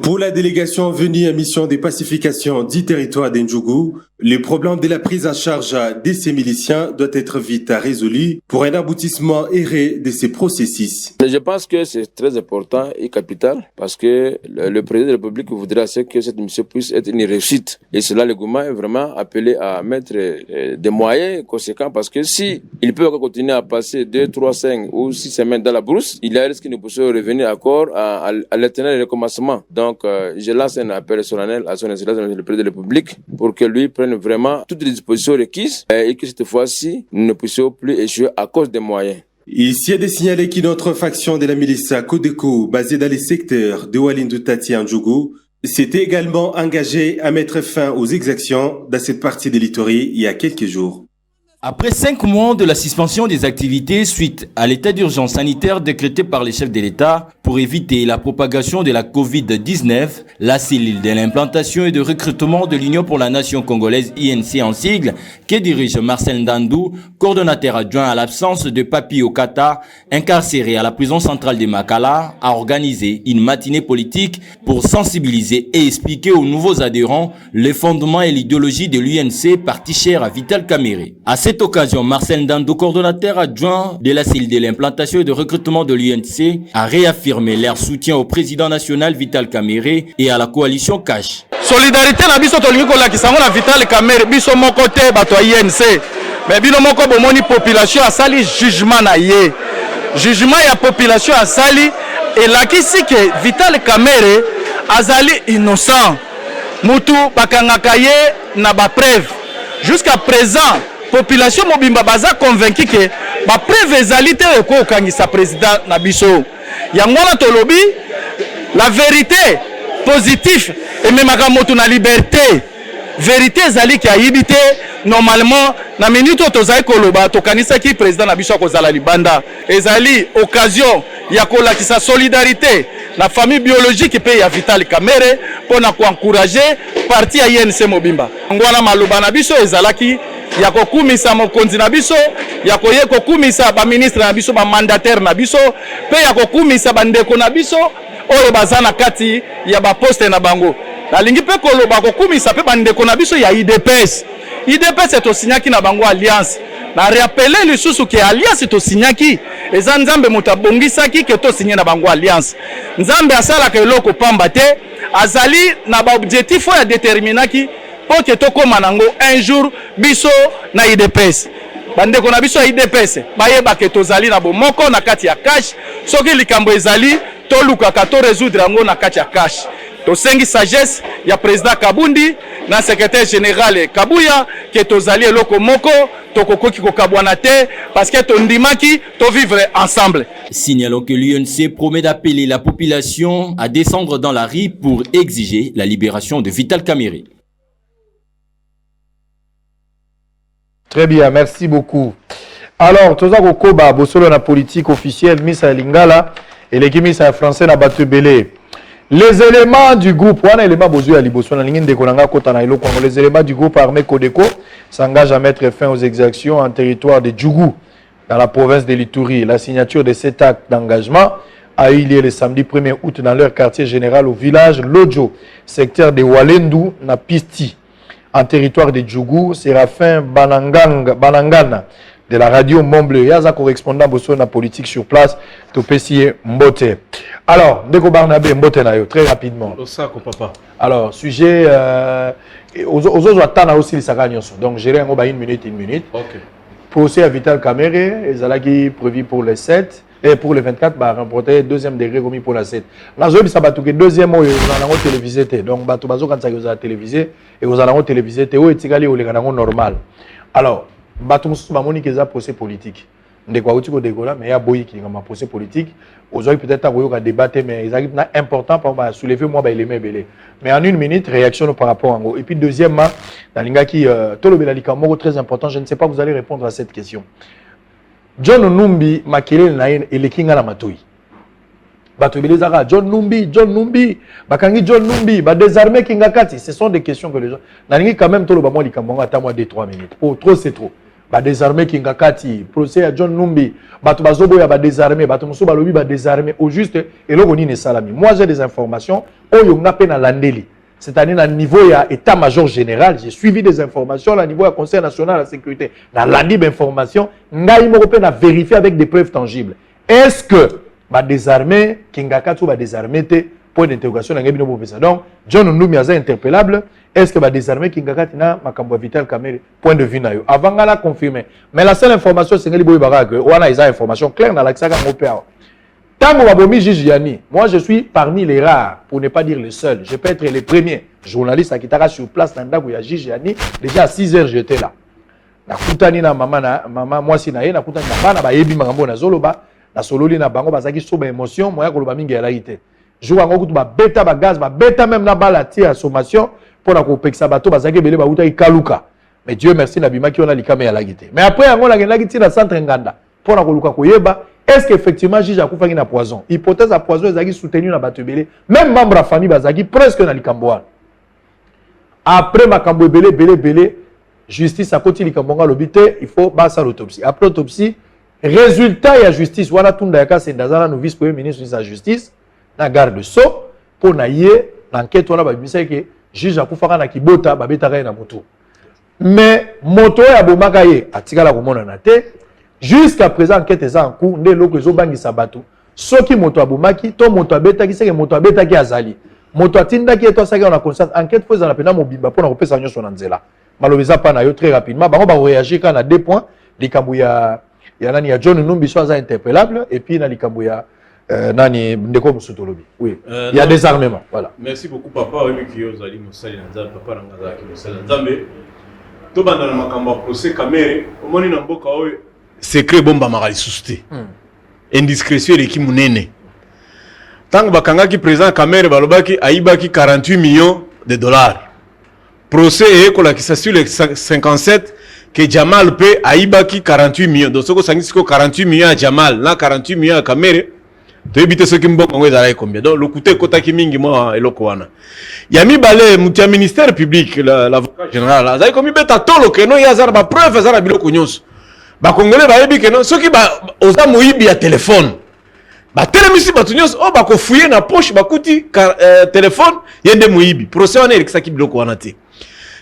Pour la délégation venue en mission de pacification du territoire d'Ndjougou, le problème de la prise en charge de ces miliciens doit être vite résolu pour un aboutissement erré de ces processus. Je pense que c'est très important et capital parce que le président de la République voudrait que cette mission puisse être une réussite. Et cela, le gouvernement est vraiment appelé à mettre des moyens conséquents parce que si il peut continuer à passer 2, 3, 5 ou 6 semaines dans la brousse, il y a un risque que nous puissions revenir encore à l'éternel recommencement. Donc, je lance un appel solennel à son excellence, le président de la République, pour que lui prenne vraiment toutes les dispositions requises et que cette fois-ci, nous ne puissions plus échouer à cause des moyens. Ici est de signaler qu'une autre faction de la milice Codeco, basée dans les secteurs de Walindu Tati et Ndjougou, s'était également engagée à mettre fin aux exactions dans cette partie de l'Ituri il y a quelques jours. Après 5 mois de la suspension des activités suite à l'état d'urgence sanitaire décrété par les chefs de l'État pour éviter la propagation de la Covid-19, la cellule de l'implantation et de recrutement de l'Union pour la nation congolaise INC en sigle, que dirige Marcel Ndandou, coordonnateur adjoint à l'absence de Papi Okata, incarcéré à la prison centrale de Makala, a organisé une matinée politique pour sensibiliser et expliquer aux nouveaux adhérents les fondements et l'idéologie de l'UNC, parti cher à Vital Kamerhe. À cette occasion, Marcel Ndandou, coordonnateur adjoint de la cellule de l'implantation et de recrutement de l'UNC, a réaffirmé leur soutien au président national Vital Kamerhe et à la coalition Cash. Solidarité na biso tolingi kolakisa na Vital Kamerhe biso moko te bato ya INC. Mais bino moko bomoni population asali jugement na ye. Jugement ya population asali et lakisi ke Vital Kamerhe azali innocent. Mutu bakangaka ye na ba preuve. Jusqu'à présent, population mobimba baza convaincu que ba preuve ezali te ko kangisa président na biso. Yango na tolobi la vérité positive et même moto na liberté. Vérité ezali ki ayibite normalement na minute tozali koloba tokanisa ki président na biso akozala libanda. Ezali occasion ya kolakisa solidarité la famille biologique pe ya Vital Kamerhe pona ko encourager parti ya INC mobimba. Ngwana maloba na biso ezalaki ya kokumisa mokonzi na biso ya koye kokumisa ba ministre na biso ba mandataire na biso pe ya kokumisa bandeko na biso oyo bazana kati ya ba poste na bango nalingi pe koloba kokumisa pe bandeko na biso ya IDPS to signaki na bango alliance na rappeler lisusu ke alliance to signaki eza nzambe mutabongisaki ke to signé na bango alliance nzambe asala ke loko pamba te azali na ba objectif ya déterminaki pour que to koma nango un jour biso na IDPS bandeko na biso ya IDPS bayeba ke tozali na bomoko na kati ya cash soki likambo ezali to lukaka to résoudre yango na kati ya cash to sengi sagesse ya président Kabundi na secrétaire général Kabuya ke tozali eloko moko to kokoki ko kabwana te parce que to ndimaki to vivre ensemble. Signalons que l'UNC promet d'appeler la population à descendre dans la rue pour exiger la libération de Vital Kamerhe. Très bien, merci beaucoup. Alors, toza kokoba bosolo na politique officielle Misa Lingala et l'équipe Misa français na Batu Belé. Les éléments du groupe, les éléments du groupe armé Codeco s'engagent à mettre fin aux exactions en territoire de Djougou, dans la province de l'Ituri. La signature de cet acte d'engagement a eu lieu le samedi 1er août dans leur quartier général au village Lodjo, secteur de Walendu, na Pisti. en territoire de Djougou, Séraphin Banangana de la radio Montbleu. Il y a un correspondant de la politique sur place, Topessier Mbote. Alors, Ndeko Barnabé Mbote Nayo, très rapidement. Papa. Alors, sujet, aux autres attendent aussi les Sagagnos. Donc, gérer un une minute. Ok. Procès à Vital Kamere, ils ont prévu pour les 7. Et pour les 24, bah, remporter deuxième degré commis pour la 7. Là, je ça va tout deuxième mot, ils ont télévisé. Donc, bah, tout quand ça vous a télévisé, et vous allez télévisé, et vous avez normal. Alors, bah, tout le monde qui a procès politique. De quoi tu dégola, mais il y a beaucoup qui ont procès politique. Aujourd'hui, peut-être à débattre, mais ils arrivent important pour soulever moi, bah, il est belé. Mais en une minute, réaction par rapport à vous. Et puis, deuxièmement, dans l'ingaki, tout le bélalika, très important, je ne sais pas, vous allez répondre à cette question. John Numbi makele na elekinga na matoi. Bato belezara John Numbi, bakangi John Numbi, ba désarmer kingakati, ce sont des questions que les gens nalingi quand même tolo ba moi likambonga ata moi 2-3 minutes. Pour trop c'est trop. Ba désarmer kingakati, procès à John Numbi, bato bazobo ya ba désarmer, bato muso ba lobi ba désarmer au juste eloko ni ne salami. Moi j'ai des informations oyo ngape na landeli. C'est-à-dire, à niveau état-major général, j'ai suivi des informations à niveau du Conseil national de la sécurité. Dans la libre information, nous avons vérifié avec des preuves tangibles. Est-ce que les désarmés, Kingakatu va désarmer, point d'interrogation, donc, John Ndoumi est interpellable. Est-ce que les désarmés, Kingakatu na Makambo Vital Kamere, point de vue nayo. Avant, on l'a confirmé. Mais la seule information, c'est que on a des informations claires dans l'accès à mon Tango Wabomi Jijiani, moi je suis parmi les rares, pour ne pas dire les seuls. Je peux être les premiers journalistes à Kitara sur place dans Ndago Jijiani. Déjà à 6 heures j'étais là. Na kutani na maman moi si naye na kutani na bana ba yebi mangambo na zoloba na sololi na bango bazaki soba émotion moya koloba mingi ya laité. Jour ngo kutu ba beta ba gaz ba beta même na bala ti à sommation pour na ko pekisa bato bazaki belé ba uta ikaluka. Mais Dieu merci na bimaki on a likame ya laité. Mais après ngo la ngaki na centre nganda pour na koluka koyeba. Est-ce qu'effectivement, Jiji a fait un poison? Hypothèse à poison, ils ont soutenu dans Batubélé. Même membre de la famille, ils presque dans l'Ikamboa. Après Makambo Belé, justice à côté de l'Ikamboa, l'obité, il faut passer l'autopsie. Après l'autopsie, résultat, il y a justice. Voilà tout le monde, c'est Ndazana, nous vice-premier ministre de la justice, dans garde de Sceaux, pour naïe, l'enquête, on a dit que Jiji a fait un kibota, babetara na moto. Mais, moto ya bomakaye, atikala komona na te. Jusqu'à présent, enquête est en cours. Ndé loko zo bangi sabato. Soki moto abomaki, to moto abetaki, c'est que moto abetaki azali. Moto atindaki eto saki on a conscience. Enquête faut en appeler mon bimba pour na repesa nyo son nzela. Malobeza pa na yo très rapidement. Bango ba réagir quand na 2 points. Likambu ya nani ya John Numbi soit interpellable et puis na likambu ya nani ndeko musutolobi. Oui. Il y a des armements. Voilà. Merci beaucoup papa. Oui qui ozali musali nzambe papa nanga ki musali nzambe. To banda na makambo procès Kamere. Omoni na mboka oyo secret bomba makali susute. Indiscrétion eleki munene. Tango bakangaki président Kamere balobaki aibaki 48 millions de dollars. Procès ekolakisa sur les 57 que Jamal pe aibaki 48 millions. Donc soko sangisiko 48 millions à Jamal, na 48 millions à Kamere. To ebite soki mboko ngo ezala combien. Donc le coûté kotaki mingi mo eloko wana. Yami balé mutia ministère public l'avocat général. Azai komi beta tolo que non yazara ba preuve azara biloko nyonso. Ba congolais ba yebi que non soki ba oza moyibi ya téléphone. Ba telemisi ba tunyos o ba ko fouiller na poche ba kuti téléphone yende moyibi. Procès wana elikisa ki biloko wana te.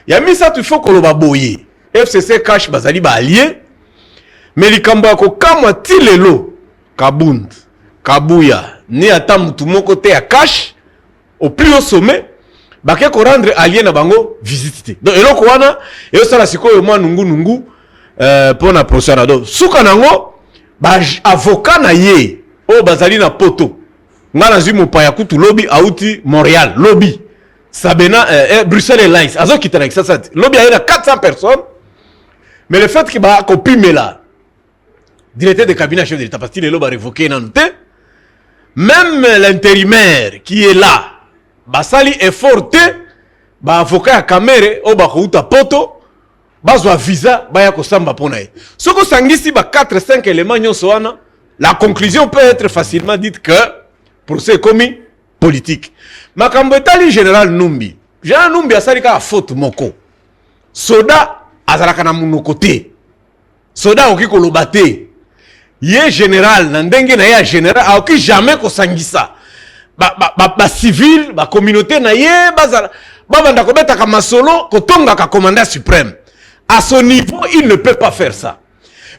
Yami ça tu faut ko lo ba boye. FCC cash bazali ba allié. Mais likambo ko kamwa tilelo Kabund Kabuya ni ata mutu moko te ya cash au plus haut sommet. Bake ko rendre allié na bango visite. Donc eloko wana e sala sikoyo mwa nungu pour na procès na do. Suka nango ba avocat na ye o bazali na poto. Ngana zimo pa ya kutu lobby auti Montréal lobby. Sabena Bruxelles Airlines azo kitana ça lobby a 400 personnes. Mais le fait que ba kopime là directeur de cabinet chef de l'État parce qu'il est là révoqué nan te. Même l'intérimaire qui est là basali effort te ba avocat à Kamere o ba kouta poto bazwa visa ba ya kosamba pona ye soko sangisi ba 4-5 éléments nyonso wana la conclusion peut être facilement dite que procès commis politique makambo etali général Numbi asali ka faute moko soda azalaka na munoko te soda oki koloba te ye général na ndenge na ya général oki jamais kosangisa ba civil ba communauté na ye bazala babanda kobeta ka masolo kotonga ka commandant suprême. À son niveau, il ne peut pas faire ça.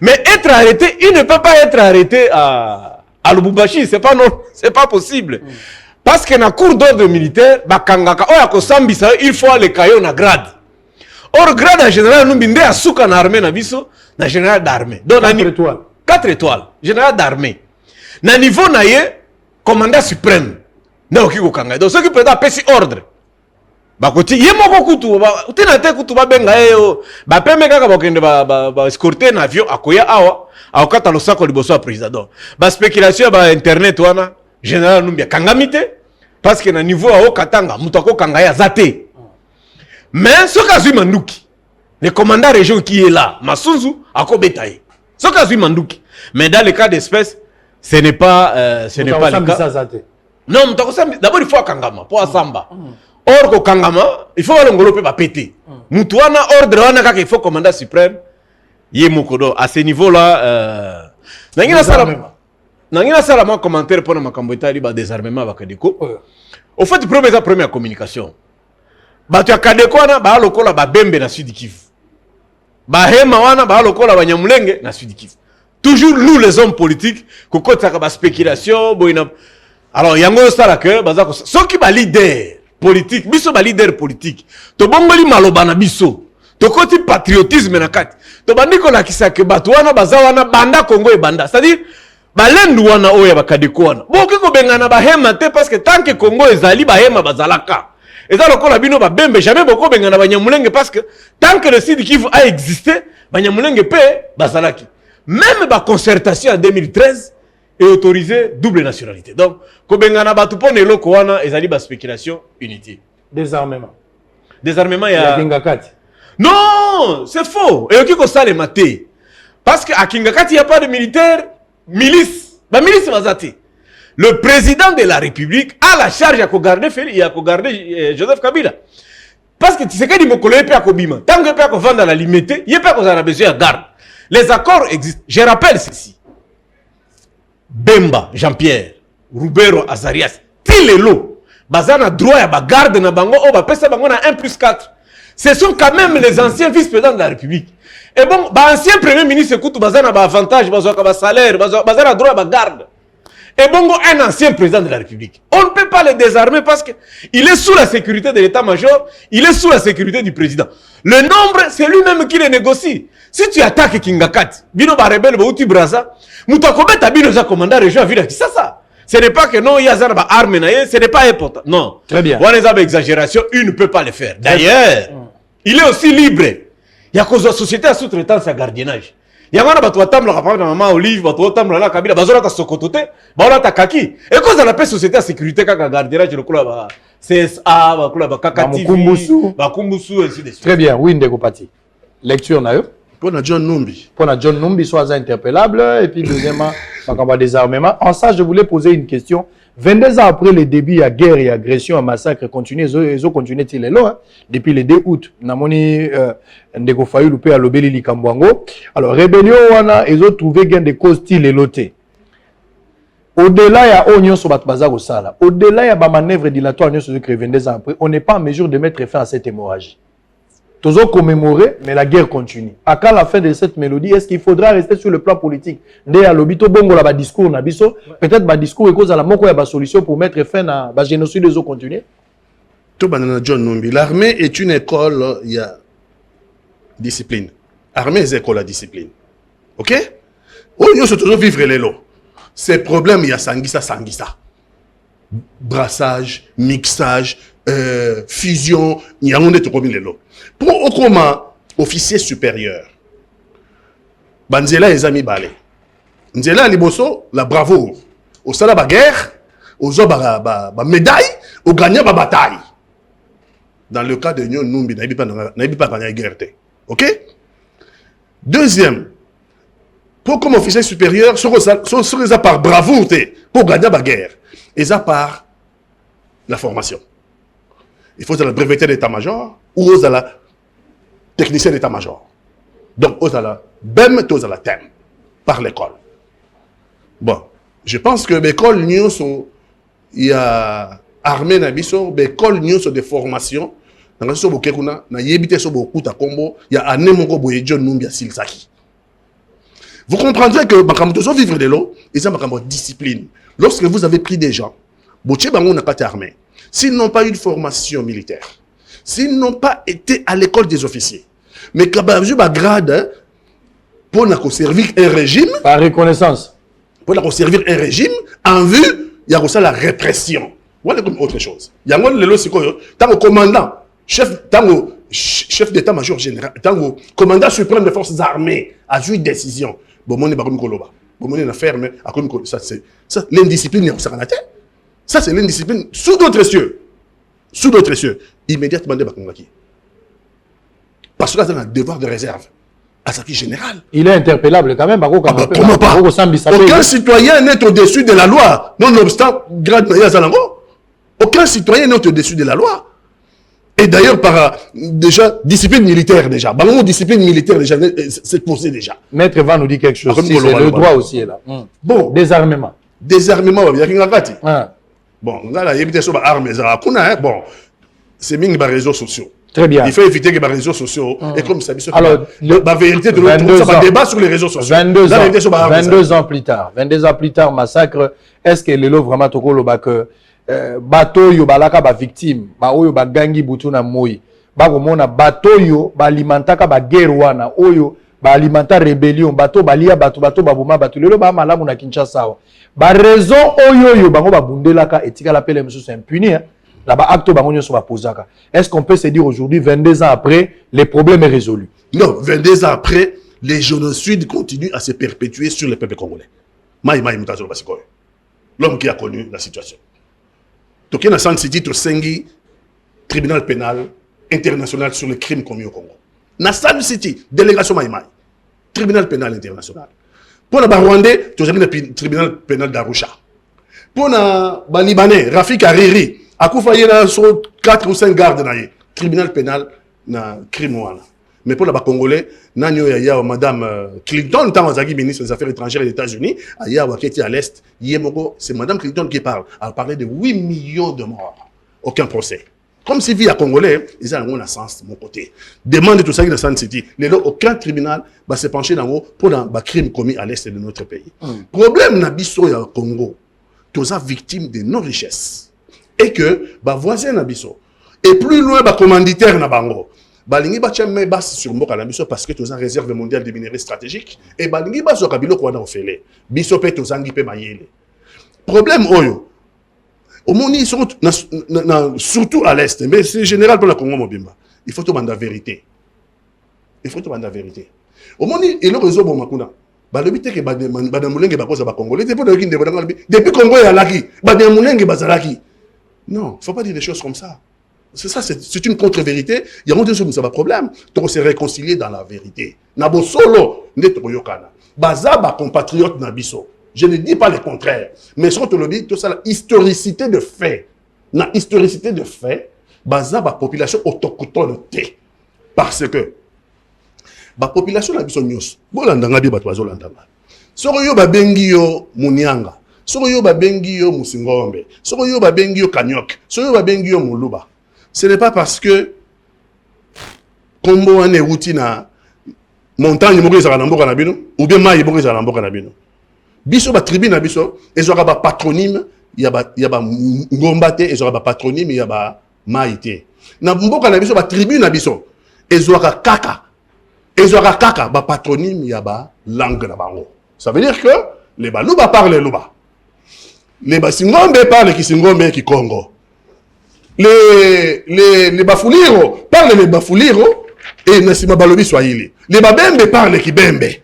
Mais être arrêté, il ne peut pas être arrêté à Lubumbashi, c'est pas possible. Parce que dans la cour d'ordre militaire, bakangaka oya ko sambisa, il faut aller kayo na grade. Or grade en général nous binde asuka na armée na biso, na général d'armée. Donc 4 étoiles. 4 étoiles, général d'armée. Na niveau na ye commandant suprême. Na okiko kanga. Donc ceux qui peuvent appeler ordre. Bakoti ye moko kutu ba tina te kutu ba benga yo ba peme kaka bakende ba escorter un avion akoya awa akokata losako liboso ya président. Ba spéculation ba internet wana général Numbia kangamite parce que na niveau ao katanga mutako kanga ya zate. Mais ce cas Manduki, le commandant région qui est là, Masunzu akobetaye. Ce cas Manduki. Mais dans le cas d'espèce, ce n'est pas le cas. Non, d'abord il faut kangama pour asamba. Or ko kangama, il faut l'ongolo pe ba péter. Mutuana ordre wana kaka il faut commandant suprême. Yé mokodo à ce niveau là nangina sala mon commentaire pour ma kambota li ba désarmement ba Kadeko. Au fait première communication. Ba tu Kadeko wana ba lokola ba bembe na Sud Kivu. Ba hema wana ba lokola ba Nyamulenge na Sud Kivu. Toujours nous les hommes politiques kokota ka ba spéculation boina. Alors yango sala que bazako ceux qui ba leader politique, biso ba leader politique. To bongoli maloba na biso. To koti patriotisme na kati. To bandiko la kisake batu wana bazawana banda Congo e banda. C'est-à-dire balendu wana oya ba Kadeko wana. Boki ko bengana ba hema te parce que tant que Congo ezali ba hema bazalaka. Eza lokola bino ba bembe jamais boko bengana ba Nyamulenge parce que tant que le Sud Kivu a existé, ba Nyamulenge pe bazalaki. Même ba concertation en 2013 et autorisé double nationalité. Donc, Kobengana Batupone Loko wana ezali ba spéculation unité. Désarmement. Désarmement, il y a Kingakati. Non, c'est faux. Et qui ça les maté. Parce qu'à Kingakati, il n'y a pas de militaire, milice. La milice va zater. Le président de la République a la charge à garder Joseph Kabila. Parce que tu sais qu'il dit que il Kobima. Tant que il vendre la limite, il n'y a pas besoin de garde. Les accords existent. Je rappelle ceci. Bemba, Jean-Pierre, Rubero, Azarias, Tilelo, Bazana droit à garde na bango, oh, pesa bango na 1+4. Ce sont quand même les anciens vice-présidents de la République. Et bon, ancien premier ministre, écoute, Bazana ba avantage, Bazana salaire, Bazana droit à garde. Et bon, un ancien président de la République. On ne peut pas le désarmer parce qu'il est sous la sécurité de l'état-major, il est sous la sécurité du président. Le nombre, c'est lui-même qui le négocie. Si tu attaques Kingakati, Bino ba rebelle, ba uti brasa, Moutakobeta Bino za commandant région à Villa, c'est ça. Ce n'est pas que non, il y a des armes, ce n'est pas important. Non. Très bien. On les a exagération, il ne peut pas le faire. D'ailleurs, il est aussi libre. Il y a cause de la société à sous-traitance à gardiennage. Il y a un bateau à table, la maman Olive, bateau à table, la Kabila, bateau à Sokotote, bateau à Kaki. Et cause de la paix société à sécurité, kaka gardiennage, le coup là, CSA, le coup là, Kakati, Bakumbusu, ainsi de suite. Très bien, oui, Ndeko Pati. Lecture na yo. Pour John Numbi. Pour John Numbi, soit interpellable. Et puis, deuxièmement, on désarmement. En ça, je voulais poser une question. 22 ans après le début à guerre et agression, à massacre continue, ils ont continué là, depuis le 2 août. Namoni Ndeko Fayulu loupé à l'Obéli Likambwango. Alors, rébellion, ils ont trouvé gain de cause et loté. Au-delà, il y a Onyon sur Batbaza au Sala. Au-delà, il y a des manœuvres dilatoires 22 ans après. On n'est pas en mesure de mettre fin à cette hémorragie. Toujours commémorer, mais la guerre continue. À quand la fin de cette mélodie, est-ce qu'il faudra rester sur le plan politique? Dès à l'obito bongo la discours na biso, peut-être ba discours et cause à la moko ya ba solution pour mettre fin à ba génocide des autres continuer. Tout banana John Numbi. L'armée est une école, il y a discipline. Armée est une école à discipline. OK? Oh, nous sommes toujours vivre les lots. Ces problèmes, il y a sanguissa. Brassage, mixage, fusion, il y a un de trop les lots. Pour autrement, officier supérieur, Banzela et amis balé. Nzela liboso, la bravoure. Au sala ba guerre, aux autres ba médaille, au gagnant ba bataille. Dans le cas de Nyon Numbi, n'a pas gagné la guerre. OK? Deuxième, pour comme officier supérieur, sur ça par bravoure, pour gagner la guerre. Et ça par la formation. Il faut la breveté d'état-major ou aux la technicien d'état-major. Donc, aux la BEM, aux la thème, par l'école. Bon, je pense que l'école, il y a armée nabiso, l'école, il y a des formations na so boke kuna na yebite so bokuta kombo ya ane moko boye John Numbi Silsaki. Vous comprendrez que makambo so vivre de l'eau, ils ont makambo discipline. Lorsque vous avez pris des gens, boche bango na kati armée, s'ils n'ont pas eu de formation militaire, s'ils n'ont pas été à l'école des officiers, mais quand ba grade pour na servir un régime par reconnaissance, pour na servir un régime en vue il y a aussi la répression. Voilà comme autre chose. Il y a le lot c'est quoi? Tant que commandant, chef d'état-major général, tant que commandant suprême des forces armées a eu une décision. Bon, mon est comme Koloba. Bon, mon est ferme à comme ça c'est ça l'indiscipline n'est pas ça. Ça c'est l'indiscipline sous d'autres cieux. Sous d'autres cieux, immédiatement de Bakongaki. Parce que là, c'est un devoir de réserve. À sa vie générale. Il est interpellable quand même. Comment pas? Aucun citoyen n'est au-dessus de la loi. Nonobstant, grade Zalango. Aucun citoyen n'est au-dessus de la loi. Et d'ailleurs, par déjà, discipline militaire déjà. Ballon discipline militaire déjà, c'est posé déjà. Maître va nous dire quelque chose. Si c'est le droit aussi est là. Bon. Désarmement. Désarmement, il y a une gati. Bon, là, il y a des armes. Bon, c'est ming par réseaux sociaux. Très bien. Il faut éviter que les réseaux sociaux, et comme ça, alors, la vérité de l'autre, ça va débat sur les réseaux sociaux. 22 ans plus tard, massacre, est-ce que le lot vraiment toko lo que bateau yo balaka ba victime, ba oyo ba gangi butu na moi, ba komona bateau yo ba alimentaka ba guerre wana, oyo ba alimenta rébellion, bateau balia bateau ba boma bateau le ba malamu na Kinshasa. Ba raison oyo yo bango ba bundelaka etika la pele monsieur c'est impuni hein. Là-bas, acte bangonio sur la posaka. Est-ce qu'on peut se dire aujourd'hui, 22 ans après, les problèmes est résolu? Non, 22 ans après, les génocides continuent à se perpétuer sur le peuple congolais. L'homme qui a connu la situation. Toki na San City, to sengi tribunal pénal international sur les crimes commis au Congo. Na San City, délégation Maïmaï, tribunal pénal international. Pour le Rwandais, tu as le tribunal pénal d'Arusha. Pour le Libanais, Rafik Hariri, à Koufa, il y a 4 ou 5 gardes dans le tribunal pénal na crime. Mais pour les Congolais, il y a Madame Clinton, ministre des Affaires étrangères des États-Unis, il y a à l'Est, c'est Madame Clinton qui parle. Elle parlait de 8 millions de morts. Aucun procès. Comme si vie à Congolais, ils ont un sens de mon côté. Demande tout ça dans San City. Aucun tribunal va se pencher dans pour les crimes commis à l'Est de notre pays. Problème na biso au Congo, tous sont victimes de nos richesses. Et que, voisin Nabiso, et plus loin, commanditaire Nabango, balingi ba tchemme bas sur mboka Nabiso parce que tu as une réserve mondiale de minerais stratégiques, et balingi ba sur kabilo kwa na ofele, biso pe tozangi pe mayele. Problème oyo, au monde ils sont surtout à l'Est, mais c'est général pour la Congo Mobimba. Il faut te demander la vérité. Il faut te demander la vérité. Au monde, il y a le réseau Bomakuna. Balobite ke badamulenge bakoza ba Congolais, depuis Congo ya laki, badamulenge bazalaki. Non, il ne faut pas dire des choses comme ça. C'est ça, c'est une contre-vérité. Il y a un problème. Donc, on s'est réconcilié dans la vérité. Nabo solo, netoyokana. Bazaba compatriote nabiso. Je ne dis pas le contraire. Mais si on te le dit, tout ça, la historicité de fait. La historicité de fait, bazaba population autochtone. Parce que, la population nabiso nyos, bolandanga bi batwazo landanga. Soroyo babengi yo munyanga. Soko yo babengi yo Musingombe, soko yo babengi yo Kanyok, soko yo babengi yo Muluba. Ce n'est pas parce que Kombo ane outi na montagne moko ezala na mboka na bino ou bien mai moko ezala na mboka na bino. Biso ba tribu na biso ezora ba patronyme ya ba ngomba te, ezora ba patronyme ya ba mai te. Na mboka na biso ba tribu na biso ezora kaka. Ezora kaka ba patronyme ya ba langue na bango. Ça veut dire que les Baluba parlent les Luba. Les Basingombe parlent Kisingombe qui Congo. Les Bafuliro parlent les Bafuliro et Nassima Balobi Swahili. Les Babembe parlent Kibembe.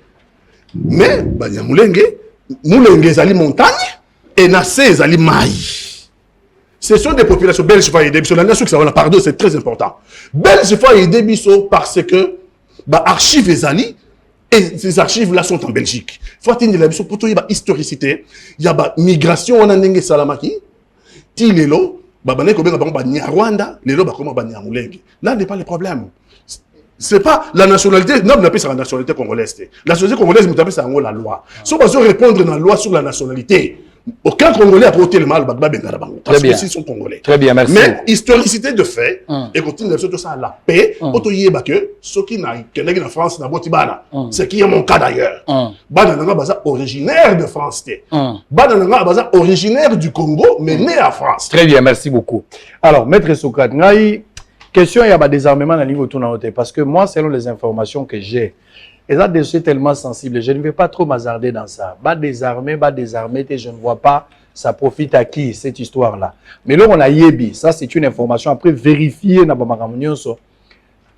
Mais, Banyamulenge, Moulenge zali montagne et Nassé zali maï. Ce sont des populations belges et des la nation qui s'en pardon, c'est très important. Belges et des parce que, archives zali. Et ces archives-là sont en Belgique. Il faut atteindre la mission pour tout, il y a historicité, il y a migration, on a n'engue salamaki, ti lelo, babane ko benga ba Rwanda, lelo ba comment ba Nyamulenge. Là n'est pas le problème. C'est pas la nationalité, non, on appelle ça la nationalité congolaise. La société congolaise, on appelle ça la loi. Si on va répondre dans la loi sur la nationalité, aucun Congolais a porté le mal parce que ils sont Congolais. Très bien, merci. Mais historicité de fait, et continue de ça la paix, ceux qui n'ont en France, c'est qui est mon cas d'ailleurs. Bana originaire de France, Bana originaire du Congo, mais né à France. Très bien, merci beaucoup. Alors, Maître Socrate, question, il y a des désarmement à niveau tournant parce que moi, selon les informations que j'ai, et ça, c'est tellement sensible. Je ne vais pas trop m'hazarder dans ça. Désarmer, je ne vois pas, ça profite à qui, cette histoire-là. Mais là, on a Yebi. Ça, c'est une information. Après, vérifier,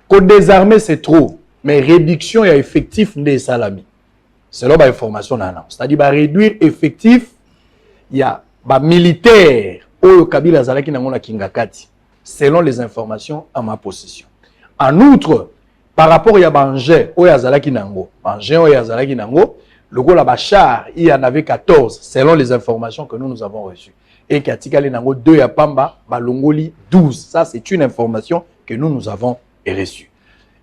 que désarmer, c'est trop. Mais réduction, il y a effectif des salami. C'est là, l'information. C'est-à-dire, réduire effectif, il y a militaire, au Kabila Zalaki Nangona Kingakati, selon les informations à ma possession. En outre, par rapport à Bangé, le gros Bachar, il y en avait 14, selon les informations que nous avons reçues. Et Katikali Nango, 2 à Pamba, Balongoli, 12. Ça, c'est une information que nous avons reçue.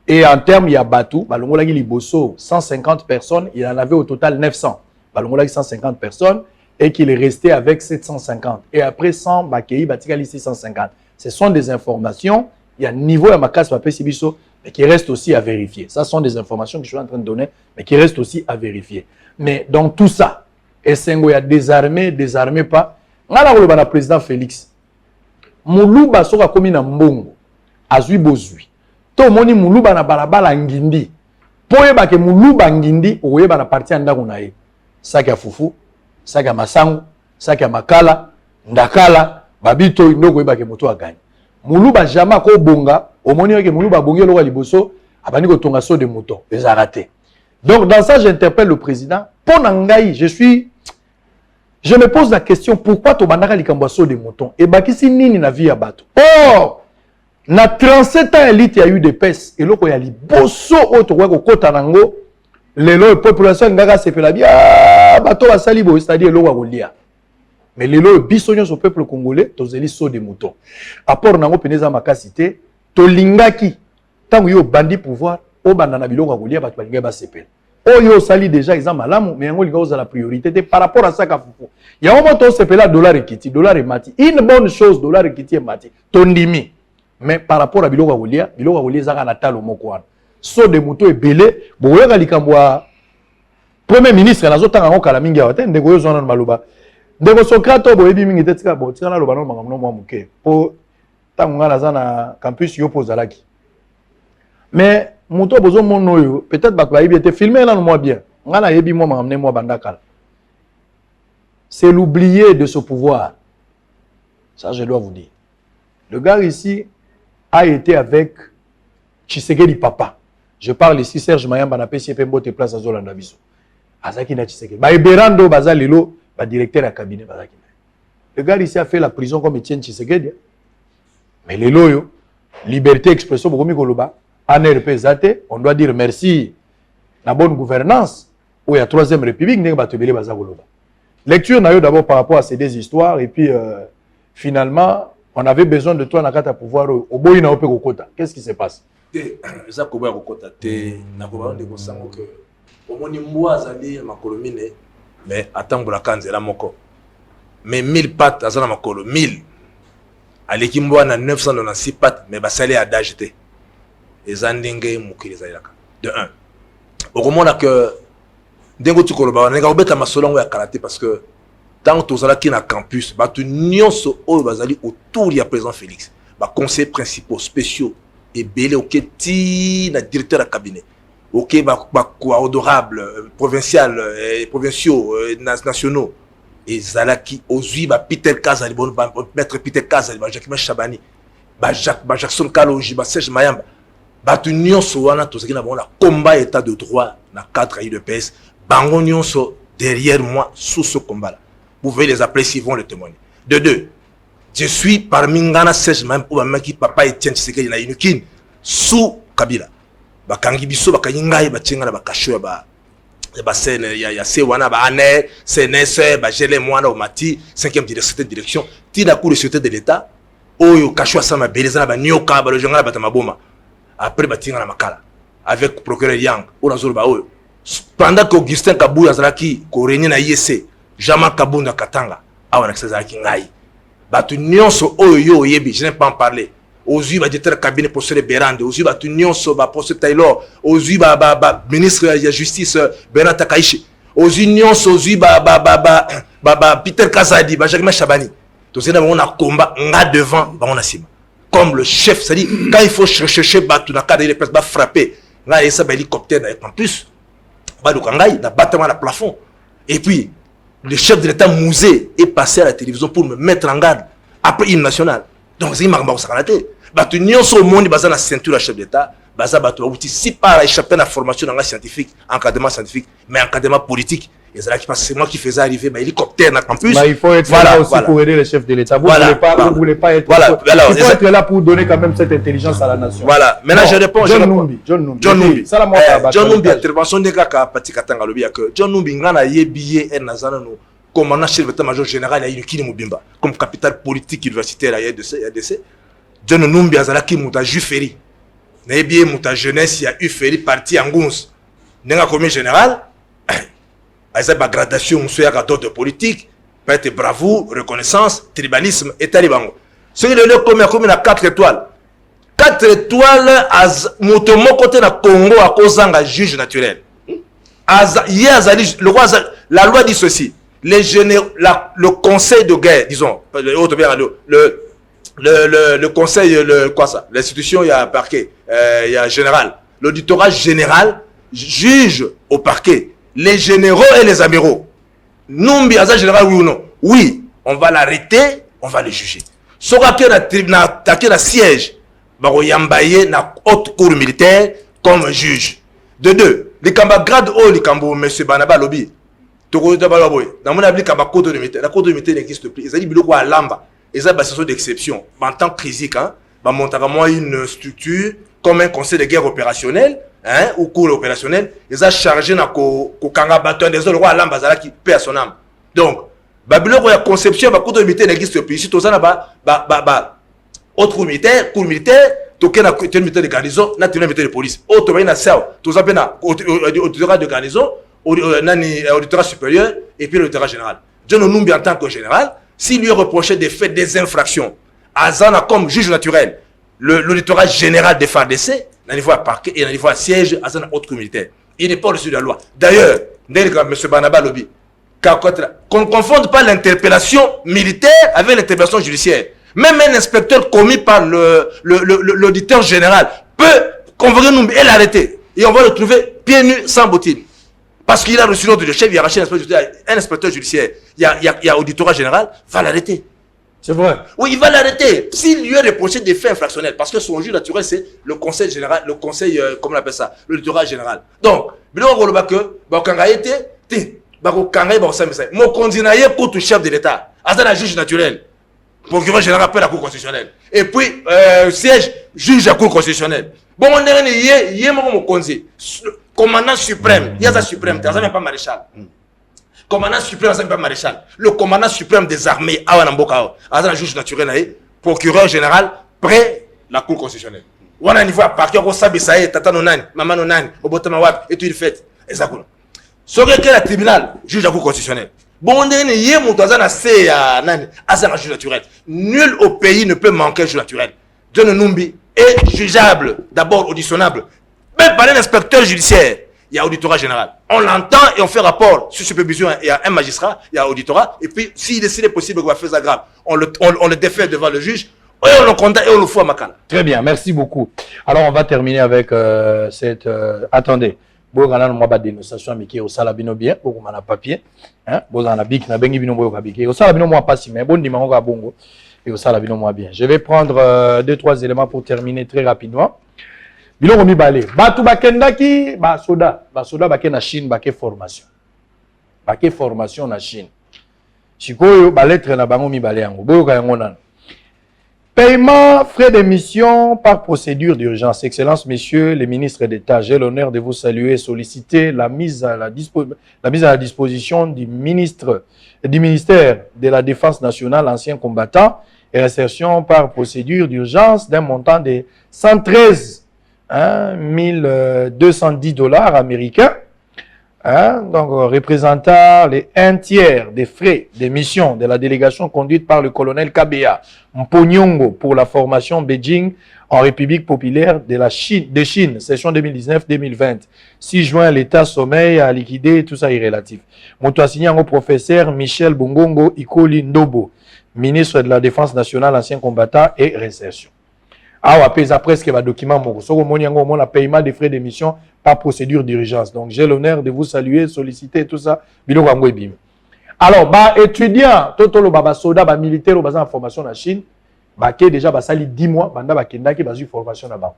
Et en termes, il y a Batou, Balongolagi Liboso, 150 personnes, il y en avait au total 900. Balongolagi 150 personnes, et qu'il est resté avec 750. Et après 100, Bakei, Batikali 650. Ce sont des informations, il y a un niveau à Makas, Papé Sibiso, mais qui reste aussi à vérifier. Ça sont des informations que je suis en train de donner, mais qui restent aussi à vérifier. Mais dans tout ça, Essengo y a désarmé pas. Ngala ko le président Félix. Muluba soka komi na mbongo. Azui bozui. To moni muluba na balabala ngindi. Poyeba ke muluba ngindi oyeba na parti anda ko na ye. Saki ya fufu, saki ya masangu, saki ya makala, ndakala, babito ndoko oyeba ke moto agani. Muluba jama ko bonga. Au moment que Moulouba Bongé Lora Liboso a banni ko tonga so de mouton, les a ratés. Donc dans ça j'interpelle le président. Pour Nangaï, je me pose la question pourquoi to bandaka likambo so de mouton et bakisi nini na vie ya bato. Or na 37 ans élite y a eu des pèses et loko ya liboso auto ko kota nango lelo population ngaka sepela bien bato ba salibo c'est-à-dire loko ko lia. Mais lelo bisonyo so peuple congolais tozeli so de mouton. Apport nango peneza makasité tolingaki tango yo bandi pouvoir o bandana biloko kolia bato balinga ba sepela oyo sali déjà ils ont malamu mais yango linga la priorité par rapport à ça ka fufu ya omo to sepela dollar ekiti dollar et mati une bonne chose dollar ekiti et mati tondimi mais par rapport à biloko kolia zaka na talo moko wana so de moto ebele boyoka likambo premier ministre na zotanga ngo kala mingi awate ndeko yo zona maloba ndeko Socrate boyebi mingi tetika bo tika na loba no makamno mwa muke po tango ngala zana campus yo pozalaki mais moto bozo mono peut-être ba ba été filmé là moi bien ngala yebi moi m'amener moi bandakala c'est l'oublié de ce pouvoir ça je dois vous dire le gars ici a été avec Tshisekedi papa je parle ici Serge Mayamba na PCP Mbote place à Zolanda biso azaki na Tshisekedi ba eberando bazalelo ba directeur à cabinet bazaki le gars ici a fait la prison comme Etienne Tshisekedi. Mais les loyaux, liberté d'expression, on doit dire merci la bonne gouvernance où il y a 3e République. Lecture d'abord par rapport à ces deux histoires et puis finalement on avait besoin de toi à pouvoir au bout il qu'est-ce qui se passe? Mais attends mais 1000 pattes à makolo 1000 aleki mbwana 996 pattes mais basali à d'ajete ezandenge mukiri zailaka de 1 okomona que ndengo tukoloba nanga obeta masolongo ya karaté parce que tant tozala ki na campus batu nyonso oyo bazali autour ya président Félix ba conseils principaux spéciaux et belé oketi na directeur à cabinet OK ba honorable provincial provinciaux nationaux et Zalaki Ozui ba Peter Kazali bon maître Peter Kazali ba Jacques Chabani ba Jackson Kaloji ba Serge Mayamba ba tu nyonso wana to sekina bon la combat état de droit na cadre de PS bango nyonso derrière moi sous ce combat là vous pouvez les appeler s'ils vont le témoigner de deux je suis parmi ngana Serge Mayamba ou ba qui papa Etienne Tshisekedi na Inukin sous Kabila ba kangi biso ba kanyinga ba tsinga ba kasho ba il y a ces wana ba ane CNS ba gelé mwana au mati 5e direction ti la cour de sûreté de l'état oyo kashwa sama beleza ba nyoka ba le jonga ba tamaboma après ba tinga na makala avec procureur Yang on azolo ba oyo pendant que Augustin Kabou azalaki ko réunir na IEC Jama Kabunda Katanga, awana César Kingai. Batu nyonso oyo yebi, je n'ai pas en parler. Ozu ba directeur cabinet pour se Berande, ozu batu nyonso ba pour Taylor, ozu ba ministre de la justice Bernard Takaishi, ozu nyonso ozu ba Peter Kazadi, ba Jacques Chabani. Tous ces on a combat nga devant, ba on a sim. Comme le chef, c'est-à-dire quand il faut chercher batu na cadre les places ba frapper, là il ça ba hélicoptère en plus. Ba Lukangai, na battement à plafond. Et puis le chef de l'État Mouzé est passé à la télévision pour me mettre en garde après une nationale. Donc c'est une marque de karaté. Batu nyonso au monde baza na ceinture à chef d'État, baza batu outi si par échapper la formation dans la scientifique, encadrement scientifique, mais encadrement politique. Et c'est moi qui faisais arriver l'hélicoptère dans le campus. Il faut être là aussi pour aider le chef de l'État. Vous ne voulez pas être là. Il faut être là pour donner quand même cette intelligence à la nation. Voilà. Maintenant, je réponds. John Numbi. John Numbi, intervention de Kaka Patikatanga Lobia que John Numbi ngana yebiye en nazanano commandant chef d'état-major général ya Kini Mubimba comme capitale politique universitaire à ADC. John Numbi azalaki muta Juferi. Na yebiye muta jeunesse ya Uferi parti Angunz. Nenga commis général à ba gradation sur la de politique, peut-être bravoure, reconnaissance, tribalisme et talibango. Ce qui est le comme à 4 étoiles. 4 étoiles à mon côté na Congo à cause d'un juge naturel. Le roi, la loi dit ceci. Les le conseil de guerre, disons, le conseil, quoi ça? L'institution, il y a un parquet, il y a un général. L'auditorat général juge au parquet les généraux et les amiraux. Numbi Aza général, oui ou non? Oui, on va l'arrêter, on va le juger. Sora qui a attaqué la siège, Baro Yambaye na haute cour militaire comme juge. De deux, les grade haut, les cambo, monsieur Banaba Lobby. Toko Dabalaboy. Dans mon avis, la cour de militaire. La cour de militaire n'existe plus. Ils ont dit biloko à Lamba. Ils ont une d'exception. En tant que critique, hein, montre une structure comme un conseil de guerre opérationnel. Hein, ou cours opérationnel, ils ont chargé na ko kanga baton des autres rois l'ambazala qui perd son âme. Donc, Babylone la conception ba cours de militaire n'existe plus. Ici, tout ça ba autre cours militaire, toke na militaire de garnison, na militaire de police. Autre ba na sao, tout ça na auditorat de garnison, auditorat supérieur et puis l'auditorat général. John Numbi en tant que général, s'il lui reprochait des faits, des infractions, Azana comme juge naturel, l'auditorat général des FARDC, dans niveau à parquet et dans niveau à siège à un autre militaire. Il n'est pas au-dessus de la loi. D'ailleurs, M. Banaba Lobby, qu'on ne confonde pas l'interpellation militaire avec l'interpellation judiciaire. Même un inspecteur commis par l'auditeur général peut convoquer nous et l'arrêter. Et on va le trouver pieds nus sans bottines. Parce qu'il a reçu l'ordre de chef, il a arraché un inspecteur judiciaire. Il y a auditorat général, va l'arrêter. C'est vrai. Oui, il va l'arrêter. S'il lui est reproché des faits infractionnels, parce que son juge naturel, c'est le conseil général, le conseil, comment on appelle ça, le littoral général. Donc, biloko koloba que, bakanga te, bakanga bakosamisa. Mon candidat est chef de l'État. Azana la juge naturel. Procureur général après la Cour constitutionnelle. Et puis, siège, juge à la Cour constitutionnelle. Bon, on est mon conseil. Commandant suprême, il y a ça suprême, il n'y a même pas maréchal. Commandant suprême, c'est pas maréchal. Le commandant suprême des armées, Awanamboka, un juge naturel, procureur général, près la Cour constitutionnelle. On a un niveau à partir, on sabe ça, tata nonani, maman nonani, obotama wap, et tout il fait. Et ça, quoi. Ce qui est le tribunal, juge de la Cour constitutionnelle. Bon, on est né, Moutazana, c'est un juge naturel. Nul au pays ne peut manquer un juge naturel. John Numbi est jugeable, d'abord auditionnable. Même par l'inspecteur judiciaire. Il y a auditorat général. On l'entend et on fait rapport sur supervision. Il y a un magistrat, il y a auditorat. Et puis, s'il décide possible qu'on va faire ça grave, on le défait devant le juge, et on le condamne et on le fout à Makala. Très bien, merci beaucoup. Alors, on va terminer avec cette... attendez. Bon, on a une dénonciation, mais qui est au salabino bien, pour qu'on a papier. Bon, on a bic, on a bengi bino boyo kabiki. Au salabino moi pas si, mais bon, dimanche on a bongo. Et au salabino moi bien. Je vais prendre 2-3 éléments pour terminer très rapidement. Biloko mibale batu bakendaki basoda bake na Chine bake formation na Chine sikoyo ba lettre na bango mibale yango boyoka yango nana paiement frais de mission par procédure d'urgence. Excellences, messieurs les ministres d'État, j'ai l'honneur de vous saluer et solliciter la mise à la disposition du ministère de la Défense nationale, ancien combattant, et réinsertion par procédure d'urgence d'un montant de 113 $1 210 américains Hein? Donc, représentant les 1/3 des frais des missions de la délégation conduite par le colonel Kabea Mponyongo pour la formation Beijing en République populaire de Chine, session 2019-2020. 6 juin, l'État sommeil a liquidé, tout ça est relatif. Moto a signé au professeur Michel Bungongo Ikoli Ndobo, ministre de la Défense nationale, ancien combattant et réinsertion. Ah, pesa presque un document, mon paiement des frais d'émission par procédure d'urgence. Donc, j'ai l'honneur de vous saluer, solliciter, tout ça. Alors, étudiant, toto baba soda, militaire, en formation en Chine, qui déjà sali 10 mois, banda bakenda qui basu formation là-bas.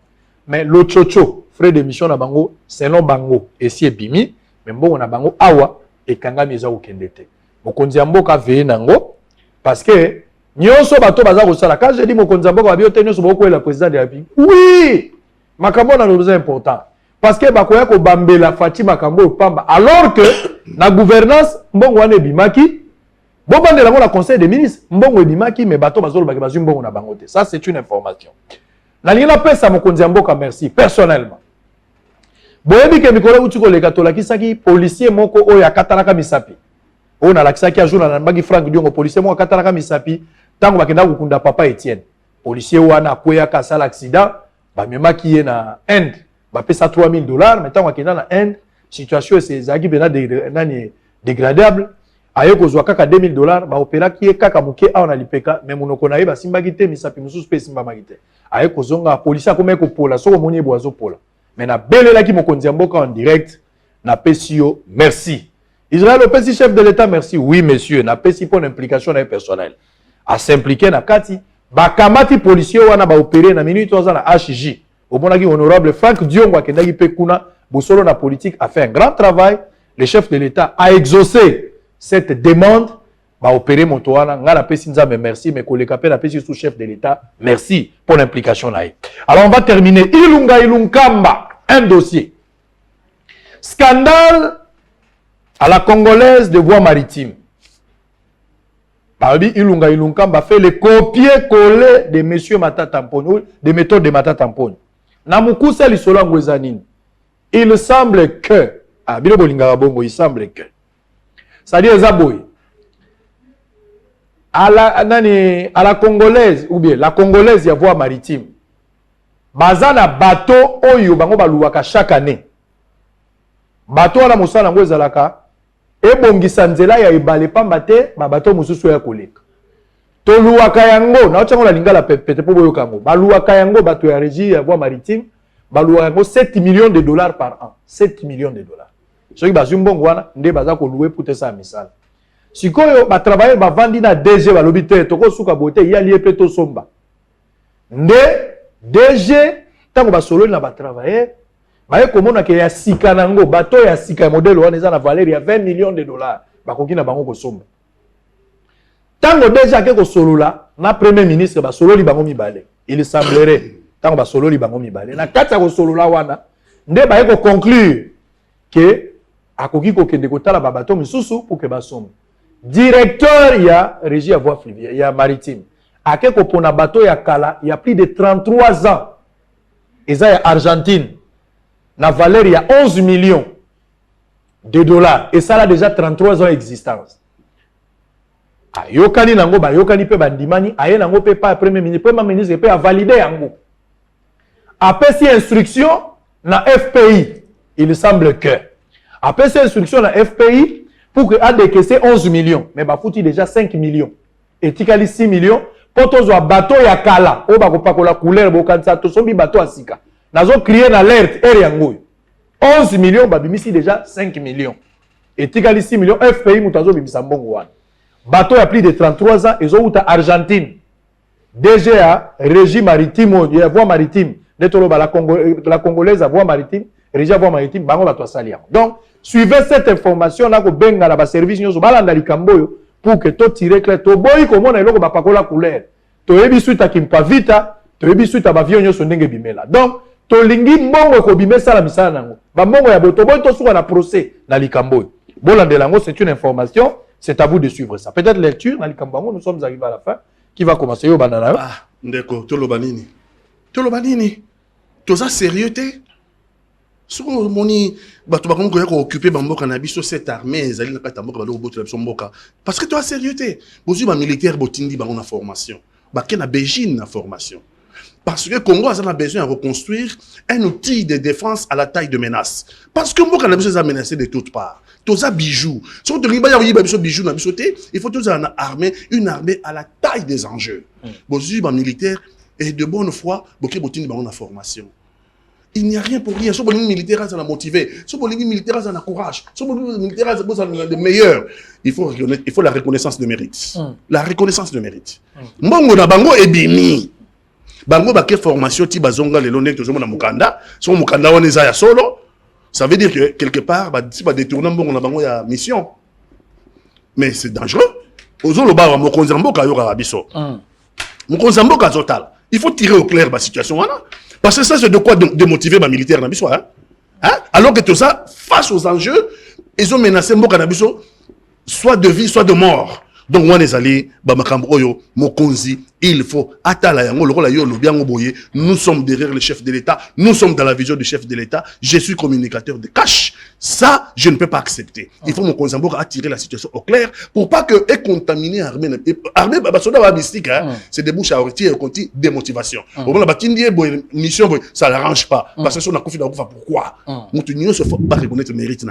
Mais le chocho, frais d'émission na bango, selon bango, et si bimi, mais bon, on a bango awa, et kanga mieza ou kendete. Mokonzi amboka veye nango, parce que, nyonso bato baza kosala. Quand je dis mokonzi amboka babiote nyonso boko la président de la République. Oui! Makambo na loza important. Parce que bakoya ko bambela Fatima Kambo pamba. Alors que, na gouvernance, mbongo wane bimaki, bon bandela la conseil des ministres, mbongo ebimaki, mais bato bazolo baki bazu mbongo na bangote. Ça, c'est une information. Na lingina pesa mokonzi amboka merci, personnellement. Boyebi ke mikolo utiko le katola kisaki, policier moko oya katalaka misapi. Oyo na lakisaki a journal na mbagi Frank Diongo, policier moko katalaka misapi, tango bakenda kukunda papa Etienne. Policier wana kwea kasala accident, ba memaki ye na Inde, ba pesa $3000, mais tango bakenda na Inde, situation c'est zaki bena dégradable. Ayo kozwa kaka $2000, ba opera ki ye kaka muke a na lipeka, mais monoko na ye ba simbaki te misapi mususu pe simba magite. Ayo kozonga policier akoma ko pola, soko monye boazo pola. Mais na belela ki mokonzi mboka en direct, na pesio merci. Israël Opesi, chef de l'État, merci. Oui, monsieur. Na pesi pour l'implication personnelle. À s'impliquer na kati. Bakamati policier wana ba opérer na minute oza na HJ. Au bon aki honorable Frank Diongo akendaki pekuna bosolo na politique a fait un grand travail. Le chef de l'État a exaucé cette demande. Ba opérer motoana nga na pesi nzambe merci mais koleka pe na pesi sous chef de l'État. Merci pour l'implication na. Alors on va terminer Ilunkamba, un dossier. Scandale à la Congolaise de voie maritime. Barabi Ilunkamba fait le copier-coller de M. Matatamponi, des méthodes de Matatamponi. Namukusa lisolo ngwezanini. Il semble que, il semble que, c'est-à-dire Zaboy, à la Congolaise, ou bien la Congolaise de voie maritime, bazana bateau oyo bango baluwaka chaque année. Bateau ala musala ngwezalaka, ebongisa nzela ya ebale pamba te babato mususu ya koleka toluwaka yango na otyango la lingala pete po boyoka yango baluwaka yango bato ya régie ya voie maritime baluwaka yango $7 millions par an. $7 millions. Soki bazwi mbongo wana nde baza koluwe pute sa misala sikoyo batravailler bavandi na DG balobi te tokosuka bote ya lié pe tosomba nde DG tango basololi na batravailler baye komona ke ya sika nango bato ya sika modèle wana eza na valeur ya $20 millions bakoki na bango kosomba tango déjà ke kosolola na premier ministre basololi bango mibale il semblerait tango basololi bango mibale na kati ya kosolola wana nde baye ko conclure ke akoki kokende kotala babato misusu pour ke basomba directeur ya régie ya voie fluviale ya maritime ake kopona bato ya kala ya plus de 33 ans eza ya Argentine na valeur ya $11 millions et ça a déjà 33 ans d'existence. Ayokani nango ba yokani pe bandimani aye nango pe pa premier ministre pe a validé yango. Après ces instructions na FPI, il semble que après ces instructions na FPI pour que a décaissé 11 millions mais ba fouti déjà 5 millions et tikali 6 millions pour tozo bateau ya kala o ba ko pakola couleur bo kanisa to sombi bateau asika. Nazo crié une alerte, 11 millions, babimisi déjà 5 millions. Et tikali 6 millions, FPI moutazo bimisa mbongo wana. Bateau a plus de 33 ans, ils ont outa Argentine. DGA, régie maritime, il y a voie maritime. La Congolaise à voie maritime, régie à voie maritime, bango bateau salia. Donc, suivez cette information là, ko benga la ba service nyoso balanda likamboyo pour que to tire clair, to boy comme on a eloko ba pakola couleur. To yebi suite à kimpa vita, to yebi suite à ba vieux nyoso ndenge bimela. Donc, tolingi mbongo ko bimesa la misala nango ba mbongo ya boto boy to suka na procès na likamboy bolande lango c'est une information c'est à vous de suivre ça peut-être lecture na likambango nous sommes arrivés à la fin qui va commencer yo banana ndeko toloba nini toza sérieux te Ce qu'on moni bato ba kongo ko occuper bamboka na biso cette armée ezali na kata mboka ba lo boto la biso mboka parce que toi sérieuté bozu ba militaire botindi ba na formation ba ke na Beijing na formation parce que Congo a besoin de reconstruire un outil de défense à la taille de menace parce que mboka na biso est menacé de toutes parts tous bijoux so to riba ya yiba biso bijoux na biso te il faut tous une armée à la taille des enjeux bozu ba militaire et de bonne foi boké botindi ba na formation. Il n'y a rien pour rien. Si les militaires sont motivés, si les militaires ont courage, si les militaires sont les meilleurs, il faut la reconnaissance de mérite. La reconnaissance de mérite. Mbongo na bango ebimi. Bango ba ke formation ti bazonga lelo nek tozo na mukanda, so mukanda wana eza ya solo. Ça veut dire que quelque part si ba détourner mbongo na bango ya mission. Mais c'est dangereux. Ozolo ba mokonza mboka yo ka biso. Mokonza mboka total. Il faut tirer au clair la situation wana. Parce que ça, c'est de quoi démotiver ma militaire dans Nabiso. Alors que tout ça, face aux enjeux, ils ont menacé Mboka Nabiso, soit de vie, soit de mort. Donc, on est allé, Bamakamboyo, Mokonzi, il faut, nous sommes derrière le chef de l'État, nous sommes dans la vision du chef de l'État, je suis communicateur de cash. Ça, je ne peux pas accepter. Il faut Mokonzi Mboka attirer la situation au clair pour pas que et contaminer l'armée. L'armée, c'est des bouches à oreiller et continue démotivation. Au moment où mission, ça l'arrange pas. Parce que si on a confié dans pourquoi? Nous ne faut pas reconnaître le mérite.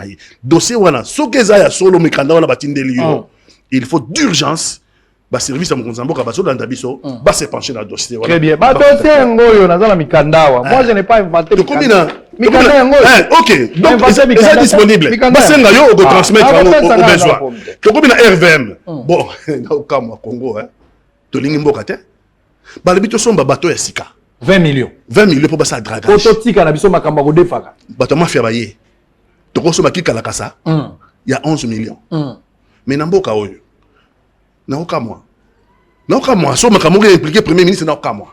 Dossier, voilà, ce que ça y a solo, mais quand on a battu des lions. Il faut d'urgence ba service à mon Zamboka baso dans Dabiso ba se pencher dans le dossier. Très bien. Ba dossier ngoyo nazala mikandawa. Moi je n'ai pas inventé le mikanda ngoyo. OK. Donc c'est disponible. Basenga yo on transmettre au besoin. To komi na RVM. Bon, na Okamwa Congo to lingi mboka te. Ba lebito somba bato ya sika. 20 millions. 20 millions pour basa dragage. Prototype na biso makamba ko defaka. Bato mafia baye. To ko soma kikala kasa. Il y a 11 millions. Mais Namboka oyo. Na Okamwa. Na Okamwa, so makamoko impliqué premier ministre na Okamwa.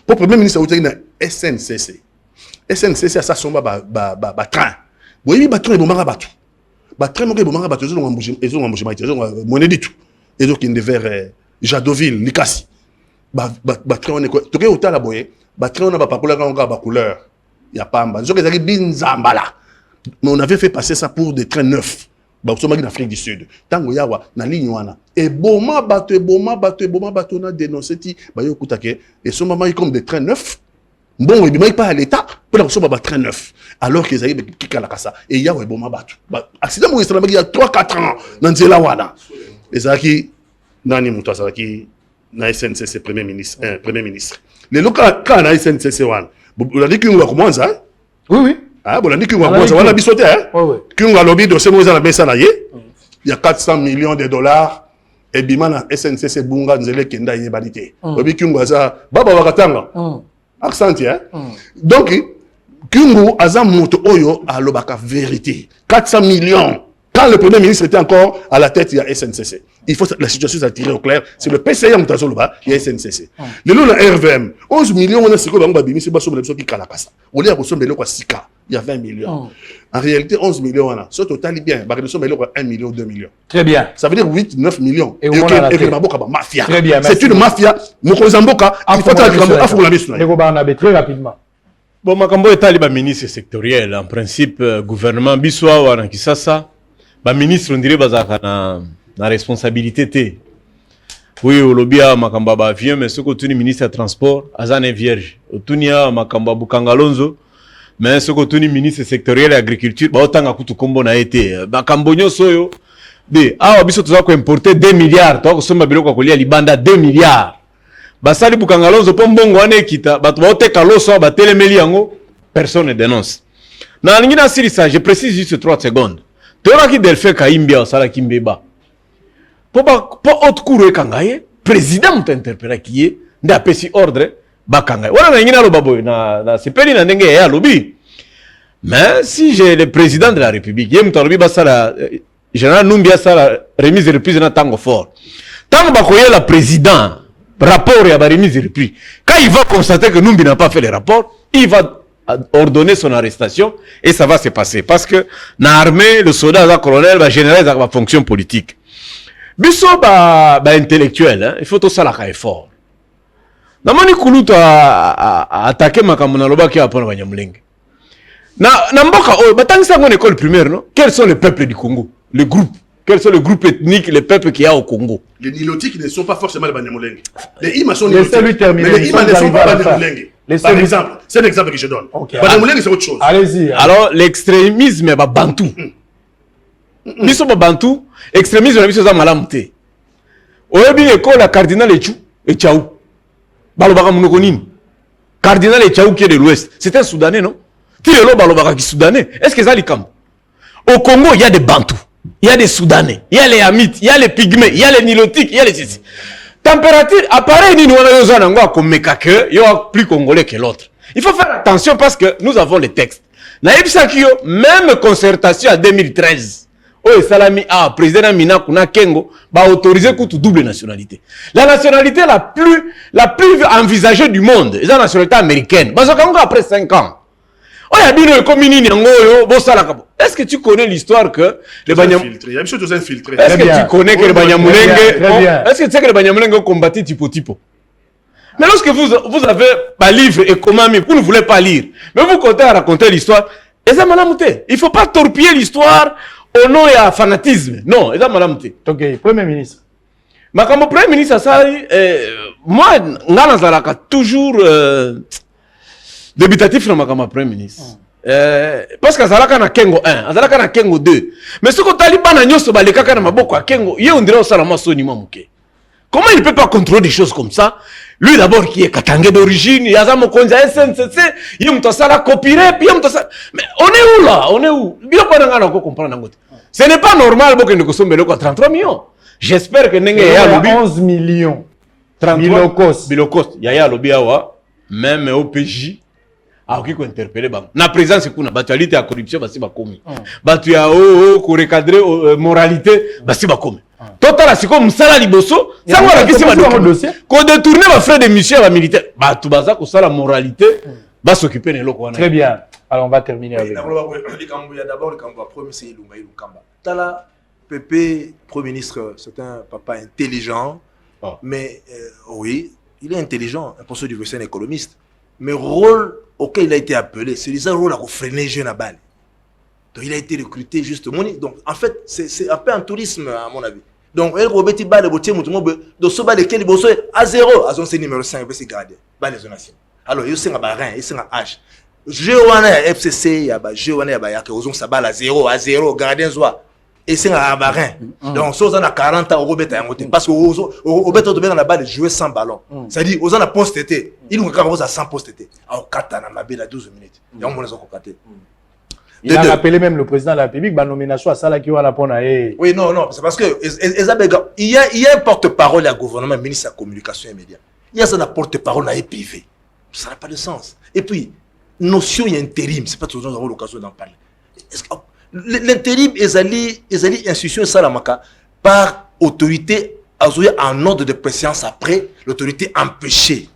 Pour premier ministre au na SNCC. SNCC ça somba ba train. Oui, ba train bomanga batu. Ba train moko bomanga batu zo ngambuje maïti, zo monnaie du tout. Et donc inde vers Jadoville, Likasi. Ba train on est quoi? To ke otala boye, ba train on a ba pakola ka ba couleur. Ya pamba. Zo ke zaki binzambala. Mais on avait fait passer ça pour des trains neufs. En Afrique du Sud. Tango yawa na ligne wana. Et boma bato na dénoncé ti ba yo kutake et son maman comme des trains neufs. Bon, il ne pas à l'État pour la somme train neuf. Alors qu'ils avaient qui kala kasa et yawa boma bato. Accident mo il y a 3-4 ans dans Nzela wana. Et ça qui nani muto ça qui na SNCC premier ministre. Les locaux quand na SNCC wana. Vous avez dit qu'on va commencer hein? Oui. Ah, bon, on a dit qu'on va bisoter, hein? Qu'on va lobby de ce moment la baisse à il y a 400 millions de dollars. Et bimana SNCC Bunga Nzele Kenda Yebalite. Lobby qu'on va ça, Baba Wakatanga. Accent, hein? Donc, Kungu Azam Moto Oyo a l'obaka vérité. 400 millions. Quand le premier ministre était encore à la tête, il y a SNCC. Il faut la situation s'attirer au clair. C'est le PCA Moutazoloba, il y a SNCC. Le lot de la RVM, 11 millions, on a ce qu'on a dit, c'est pas sur le qui kalakasa. On est à Bosso Melo Sika, il y a 20 millions. En réalité, 11 millions, on a. Ce total est bien. Barresso Melo 1 million, 2 millions. Très bien. Ça veut dire 8, 9 millions. Et le Maboka, mafia. Très bien. C'est une mafia. Mokozamboka, il faut la très rapidement. Bon, Makambo est taliban ministre sectoriel. En principe, gouvernement Bissoa ou Anankisasa. Ba ministre on dirait bazaka na responsabilité té. Oui, au lobby a makamba ba avion mais ce que tuni ministre de transport azane vierge. Otunia makamba bukangalonzo mais ce que tuni ministre sectoriel agriculture ba otanga kutu kombo na été. Ba kambonyo soyo de awa biso toza ko importer 2 milliards to ko somba biloko ko lia libanda 2 milliards. Ba sali bukangalonzo po mbongo ane kita ba to ba oteka loso ba telemeli yango personne ne dénonce. Na ngina sirisa je précise juste 3 secondes. Tera qui delfe kaimbia sala kimbeba. Po haute cour e kangaye, président t'interpella qui est nda pesi ordre ba kangaye. Wala na ngina lo baboy na sepeli na ndenge ya lobi. Mais si j'ai le président de la République, yem talobi ba sala général Numbia sala remise de reprise na tango fort. Tango ba koye la président rapport ya ba remise de reprise. Quand il va constater que Numbi n'a pas fait le rapport, il va ordonner son arrestation et ça va se passer parce que dans l'armée le soldat le colonel va général la fonction politique biso ba intellectuel hein? Il faut tout ça la effort na moni kuluta attaquer makambo na lobaki apona banyamulenge Namboka, en école primaire, non? Quels sont les peuples du Congo? Les groupes. Quels sont les groupes ethniques, les peuples qu'il y a au Congo? Les nilotiques ne sont pas forcément les Banyamulenge. Les Ima sont nilotiques. Mais les Ima ne sont pas Banyamulenge. Par exemple, c'est l'exemple que je donne. Banyamulenge, c'est autre chose. Allez-y. Alors, l'extrémisme est bantou. Ils sont bantou. Extrémisme, c'est malamute. Au début, l'école, la cardinal et Tchaou. Balobaka Mounokonine. Cardinal et Tchaou qui est de l'Ouest. C'est un Soudanais, non? Tilelo Balobaka qui est Soudanais. Est-ce que ça l'y camp? Au Congo, il y a des bantous. Il y a des Soudanais, il y a les Hamites, il y a les Pygmées, il y a les Nilotiques, il y a les Sissi. Température, appareil, il y a plus congolais que l'autre. Il faut faire attention parce que nous avons les textes. Naïb Sakio, même concertation en 2013. Oh, Salami, président Mina Kuna Kengo, va autoriser toute double nationalité. La nationalité la plus envisagée du monde, c'est la nationalité américaine. Après 5 ans. Est-ce que tu connais l'histoire que les Banyamulenge... Est-ce que tu connais que les Banyamulenge... Est-ce que tu sais que les Banyamulenge ont combattu Tipo? Mais lorsque vous avez pas livre et comment vous ne voulez pas lire, mais vous comptez à raconter l'histoire, il ne faut pas torpiller l'histoire au nom et à fanatisme. Non, c'est malamute. Ok, Premier ministre. Comme Premier ministre, moi, je suis toujours... débutatif na makama Premier ministre. Parce que azalaka na Kengo 1, azalaka na Kengo 2. Mais ce que Taliban na nyoso balekaka na maboko ya Kengo, ye on dirait osala masoni mamuke. Comment il peut pas contrôler des choses comme ça? Lui d'abord qui est Katangé d'origine, il a ça mon konja SNCC, il me tosala copyright, puis il me tosala. Mais on est où là? On est où? Bien pas n'anga ko comprendre ngote. Ce n'est pas normal que nous consommions 33 millions. J'espère que n'enge ya lobi 11 millions. 33 bilokos. Ya lobi awa même au PJ. Qui ko interpeller ba na présence kuna batualité à corruption basi ba komi batu ya ko recadrer moralité basi ba komi total siko musala liboso ça ngora kisi ba dossier ko détourner ba frère de mission ba militaire batu baza ko sala moralité ba s'occuper de loko wana. Très bien, alors on va terminer avec d'abord le Kamba premier c'est Ilunga Ilukamba tala Pépé Premier ministre, c'est un papa intelligent mais oui il est intelligent un professeur d'université économiste mais rôle auquel il a été appelé, c'est le rôle à freiner les jeunes à balle. Donc il a été recruté justement. Donc en fait, c'est un peu un tourisme à mon avis. Donc il a été balle de donc ce balle lequel il est à 0, à son numéro 5, il s'est gardé. Balle de nation. Alors il s'est un barin, il s'est un H. Jewana FCC, il y a Jewana, il y a Ozon sa balle à 0, gardien soit. Et c'est un barin. Donc si on a 40 ans, on a parce que on a dans la balle jouer sans ballon. C'est-à-dire on a poste été. Il nous a à 100 poste été. À 4 ans, on a à 12 minutes. Et on a il a rappelé même le président de la République, la nomination à Sala qui va la prendre. Oui, non, c'est parce que il y a un porte-parole à gouvernement, ministre de la communication et médias. Il y a un porte-parole à privé. Ça n'a pas de sens. Et puis, notion intérim, c'est pas toujours avoir l'occasion d'en parler. L'intérim est allé institution Salamaka par autorité en ordre de préséance après l'autorité empêchée.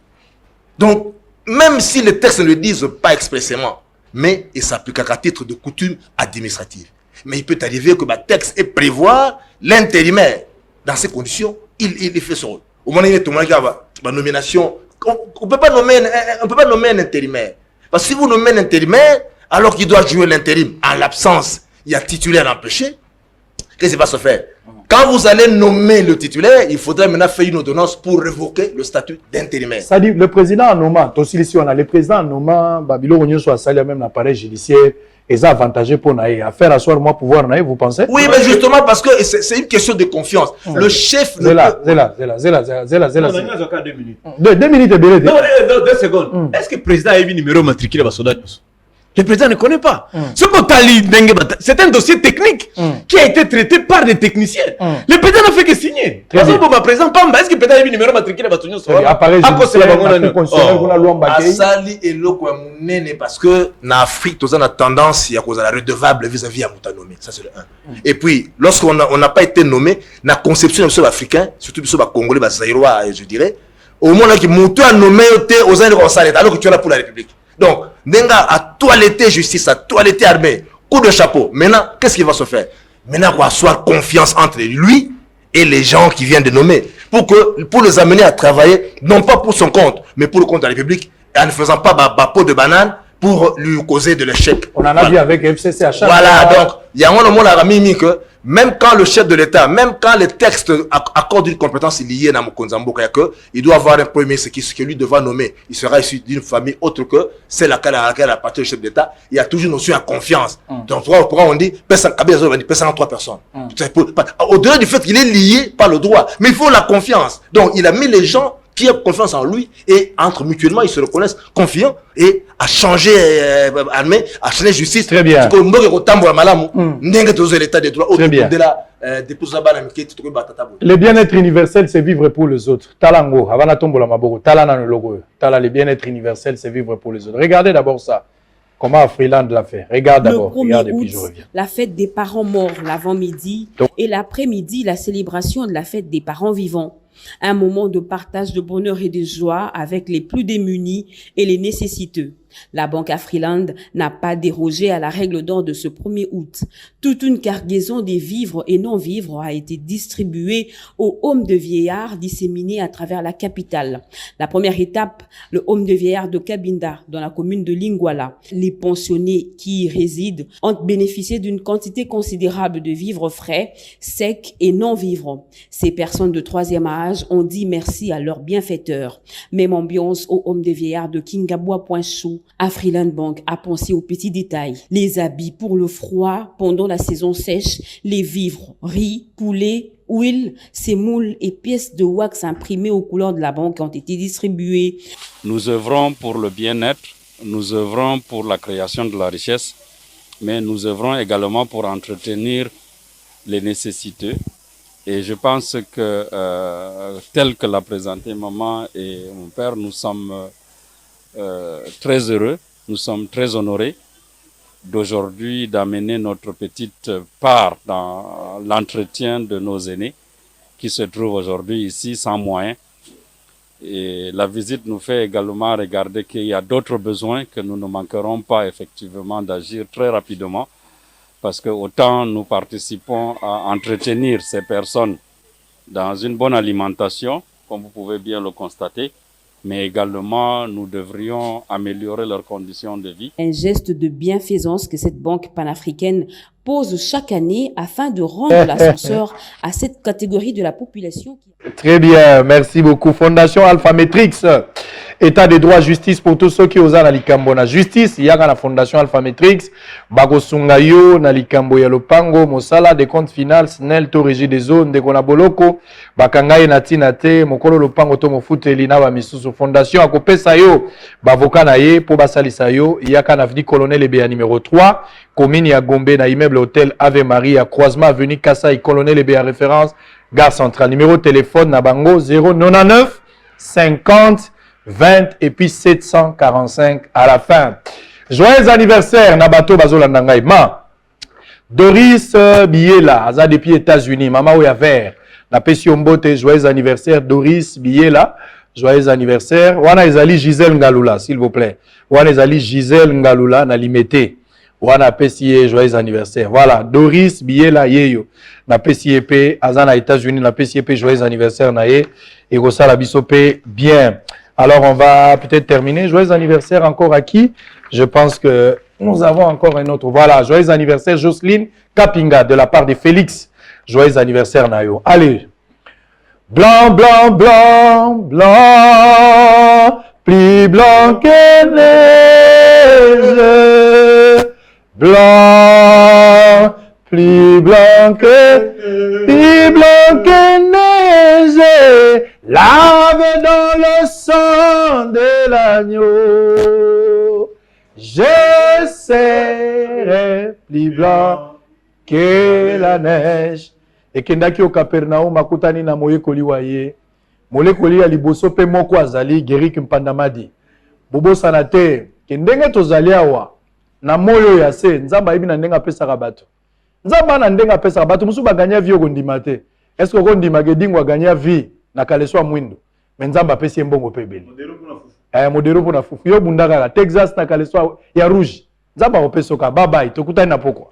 Donc, même si les textes ne le disent pas expressément, mais il s'applique à titre de coutume administrative. Mais il peut arriver que le texte est prévoir l'intérimaire. Dans ces conditions, il fait son rôle. Au moment où il y a la nomination, on ne peut pas nommer un intérimaire. Parce que si vous nommez un intérimaire, alors qu'il doit jouer l'intérim, en l'absence, il y a titulaire empêché, qu'est-ce qui va se faire? Quand vous allez nommer le titulaire, il faudrait maintenant faire une ordonnance pour révoquer le statut d'intérimaire. Ça dit, le président en nommant, aussi ici on a le président en nommant, Babilo Onyo soit salé même l'appareil judiciaire, et ça avantageux pour naïe. À faire asseoir moi pouvoir naïe, vous pensez? Oui, mais justement parce que c'est une question de confiance. Le chef... Zéla. 2 minutes. 2 minutes et 2 secondes. Est-ce que le président a eu un numéro matriculé à Soda? Le président ne connaît pas. C'est un dossier technique qui a été traité par des techniciens. Le président n'a fait que signer. Est-ce que le président a eu un numéro matriculé à parce que en Afrique, on a tendance à la redevable vis-à-vis à Moutanomé. Ça, c'est le 1. Et puis, lorsqu'on n'a pas été nommé, la conception de africain, surtout de Congolais, Zaïrois, je dirais, au moment où Moutou a nommé aux Anglais, alors que tu es là pour la République. Donc, Nenga a toiletté justice, a toiletté armée, coup de chapeau. Maintenant, qu'est-ce qui va se faire? Maintenant, on va asseoir confiance entre lui et les gens qui viennent de nommer, pour les amener à travailler, non pas pour son compte, mais pour le compte de la République, et en ne faisant pas peau de banane, pour lui causer de l'échec. On en a vu avec FCC à chaque Voilà, fois. donc, il y a un moment la Ramimi que même quand le chef de l'État, même quand les textes accordent une compétence liée à Mokonzambo, il doit avoir un premier ministre qui lui devra nommer. Il sera issu d'une famille autre que celle à laquelle appartient le chef d'État. Il y a toujours une notion de confiance. Donc, pourquoi on dit, personne 3 personnes. Au-delà du fait qu'il est lié par le droit, mais il faut la confiance. Donc, il a mis les gens qui ont confiance en lui et entre mutuellement, ils se reconnaissent confiants et à changer armée, à changer justice. Très bien. L'état de droit. Très bien. Le bien-être universel, c'est vivre pour les autres. Talango, avant tomber la maboko, talana le logo. Tala, le bien-être universel, c'est vivre pour les autres. Regardez d'abord ça. Comment Freeland l'a fait. Regarde d'abord. Regarde et puis je reviens. La fête des parents morts l'avant-midi et l'après-midi, la célébration de la fête des parents vivants. Un moment de partage de bonheur et de joie avec les plus démunis et les nécessiteux. La Banque Afriland n'a pas dérogé à la règle d'or de ce 1er août. Toute une cargaison des vivres et non-vivres a été distribuée aux homes de vieillards disséminés à travers la capitale. La première étape, le home de vieillards de Cabinda, dans la commune de Lingwala. Les pensionnés qui y résident ont bénéficié d'une quantité considérable de vivres frais, secs et non-vivres. Ces personnes de 3e âge ont dit merci à leurs bienfaiteurs. Même ambiance au home de vieillards de Kingaboua-Poinchou. Afriland Bank a pensé aux petits détails. Les habits pour le froid pendant la saison sèche, les vivres, riz, poulet, huile, sémoule et pièces de wax imprimées aux couleurs de la banque ont été distribuées. Nous œuvrons pour le bien-être, nous œuvrons pour la création de la richesse, mais nous œuvrons également pour entretenir les nécessités. Et je pense que, tel que l'a présenté maman et mon père, nous sommes très heureux, nous sommes très honorés d'aujourd'hui d'amener notre petite part dans l'entretien de nos aînés qui se trouvent aujourd'hui ici sans moyens. Et la visite nous fait également regarder qu'il y a d'autres besoins que nous ne manquerons pas effectivement d'agir très rapidement parce que autant nous participons à entretenir ces personnes dans une bonne alimentation, comme vous pouvez bien le constater, mais également nous devrions améliorer leurs conditions de vie. Un geste de bienfaisance que cette banque panafricaine pose chaque année afin de rendre l'ascenseur à cette catégorie de la population. Très bien, merci beaucoup. Fondation Alpha Matrix, État de droit, justice pour tous ceux qui osent na likambo na justice. Il y a la Fondation Alpha Matrix, Bagosungayo, na likambo ya lopango, Mosala, des comptes finales, Snell, to régie des zones, de Konaboloko, Bakangaye Natinate, Mokolo lopango to mofuteli na ba misusu. Fondation Akopesa yo, Bavoka na ye, po basalisa yo, il y a Kanavdi Colonel Ebea numéro 3, commune ya Gombe na immeuble hôtel Ave Maria, croisement avenue Kassai, Colonel Ebea référence, gare centrale. Numéro de téléphone Nabango 099 50 20 et puis 745 à la fin. Joyeux anniversaire Nabato Bazolandangai. Ma Doris Biela, Aza depuis États-Unis, Mama Oyaver. Na Pessi Ombote, joyeux anniversaire Doris Biela. Joyeux anniversaire. Wana Ezali Gisèle Ngalula, s'il vous plaît. Wana Ezali Gisèle Ngalula, na limité. Wana Pessi joyeux anniversaire. Voilà, Doris Biela Yeyo. Na Pessi EP, Azana États-Unis, na Pessi EP, joyeux anniversaire Naye. Et Rossala Bisopé, bien. Alors on va peut-être terminer. Joyeux anniversaire encore à qui? Je pense que nous avons encore un autre. Voilà, joyeux anniversaire Jocelyne Kapinga de la part de Félix. Joyeux anniversaire Nayo. Allez. Blanc, blanc, blanc, blanc, plus blanc que neige. Blanc, plus blanc que neige, lavé dans le sang de l'agneau. Je serai plus blanc que la neige. Et kendaki au Capernaum makutani na moyekoli waye. Molekoli ya liboso pe moko azali Gerik Mpandamadi. Bobo sanate kendenge tozali awa. Na moyo ya se nzamba ibi na ndenga pesa rabato. Nzamba na ndenga pesa rabato musu baganya vie okondima te. Est-ce que okondima ke dingwa ganya vie na kaleswa mwindo. Mais nzamba pesi mbongo pe beli. Modero pona fufu. Yo bundaka la Texas na kaleswa ya rouge. Nzamba opesoka bye bye tokutani na pokwa.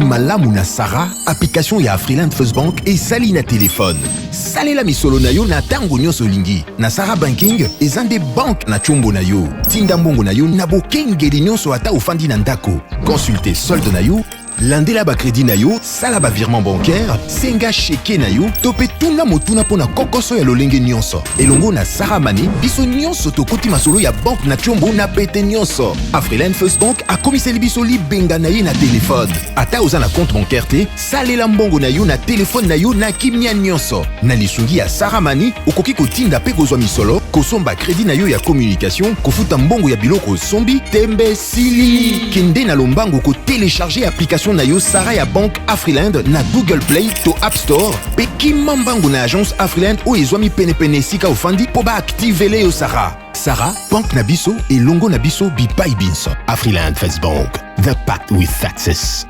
malamu na Sara, application ya Afriland First Bank et sali na téléphone. Salela misolo na yo na tango nyonso lingi. Na Sara Banking, ezande bank na chombo na yo. Tinda mbongo na yo na bokengeli nyonso ata ofandi na ndako. Consultez solde na yo, landela ba crédit na yo, sala ba virement bancaire, senga cheke na yo, tope tuna motuna pona kokoso ya lolenge nyonso. Elongo na Sara Money, biso nyonso tokoti masolo ya bank na chombo na pete nyonso. Afriland First Bank a komiseli biso libenga na ye na téléphone. Ata oza na compte bancaire te, salela mbongo na yo na téléphone na yo na kimia nyonso. Na lisungi ya Sara Money, okoki kotinda pe kozwa misolo, kosomba crédit na yo ya communication, kofuta mbongo ya biloko sombi, tembe sili. Kende na lombango ko télécharger application na yo Sara ya Bank Afriland na Google Play to App Store. Pe kimambango na agence Afriland o ezwami pene sika ofandi po ba activele yo Sara. Sara, Bank na biso et longo na biso bipai binso. Afriland First Bank, the path with success.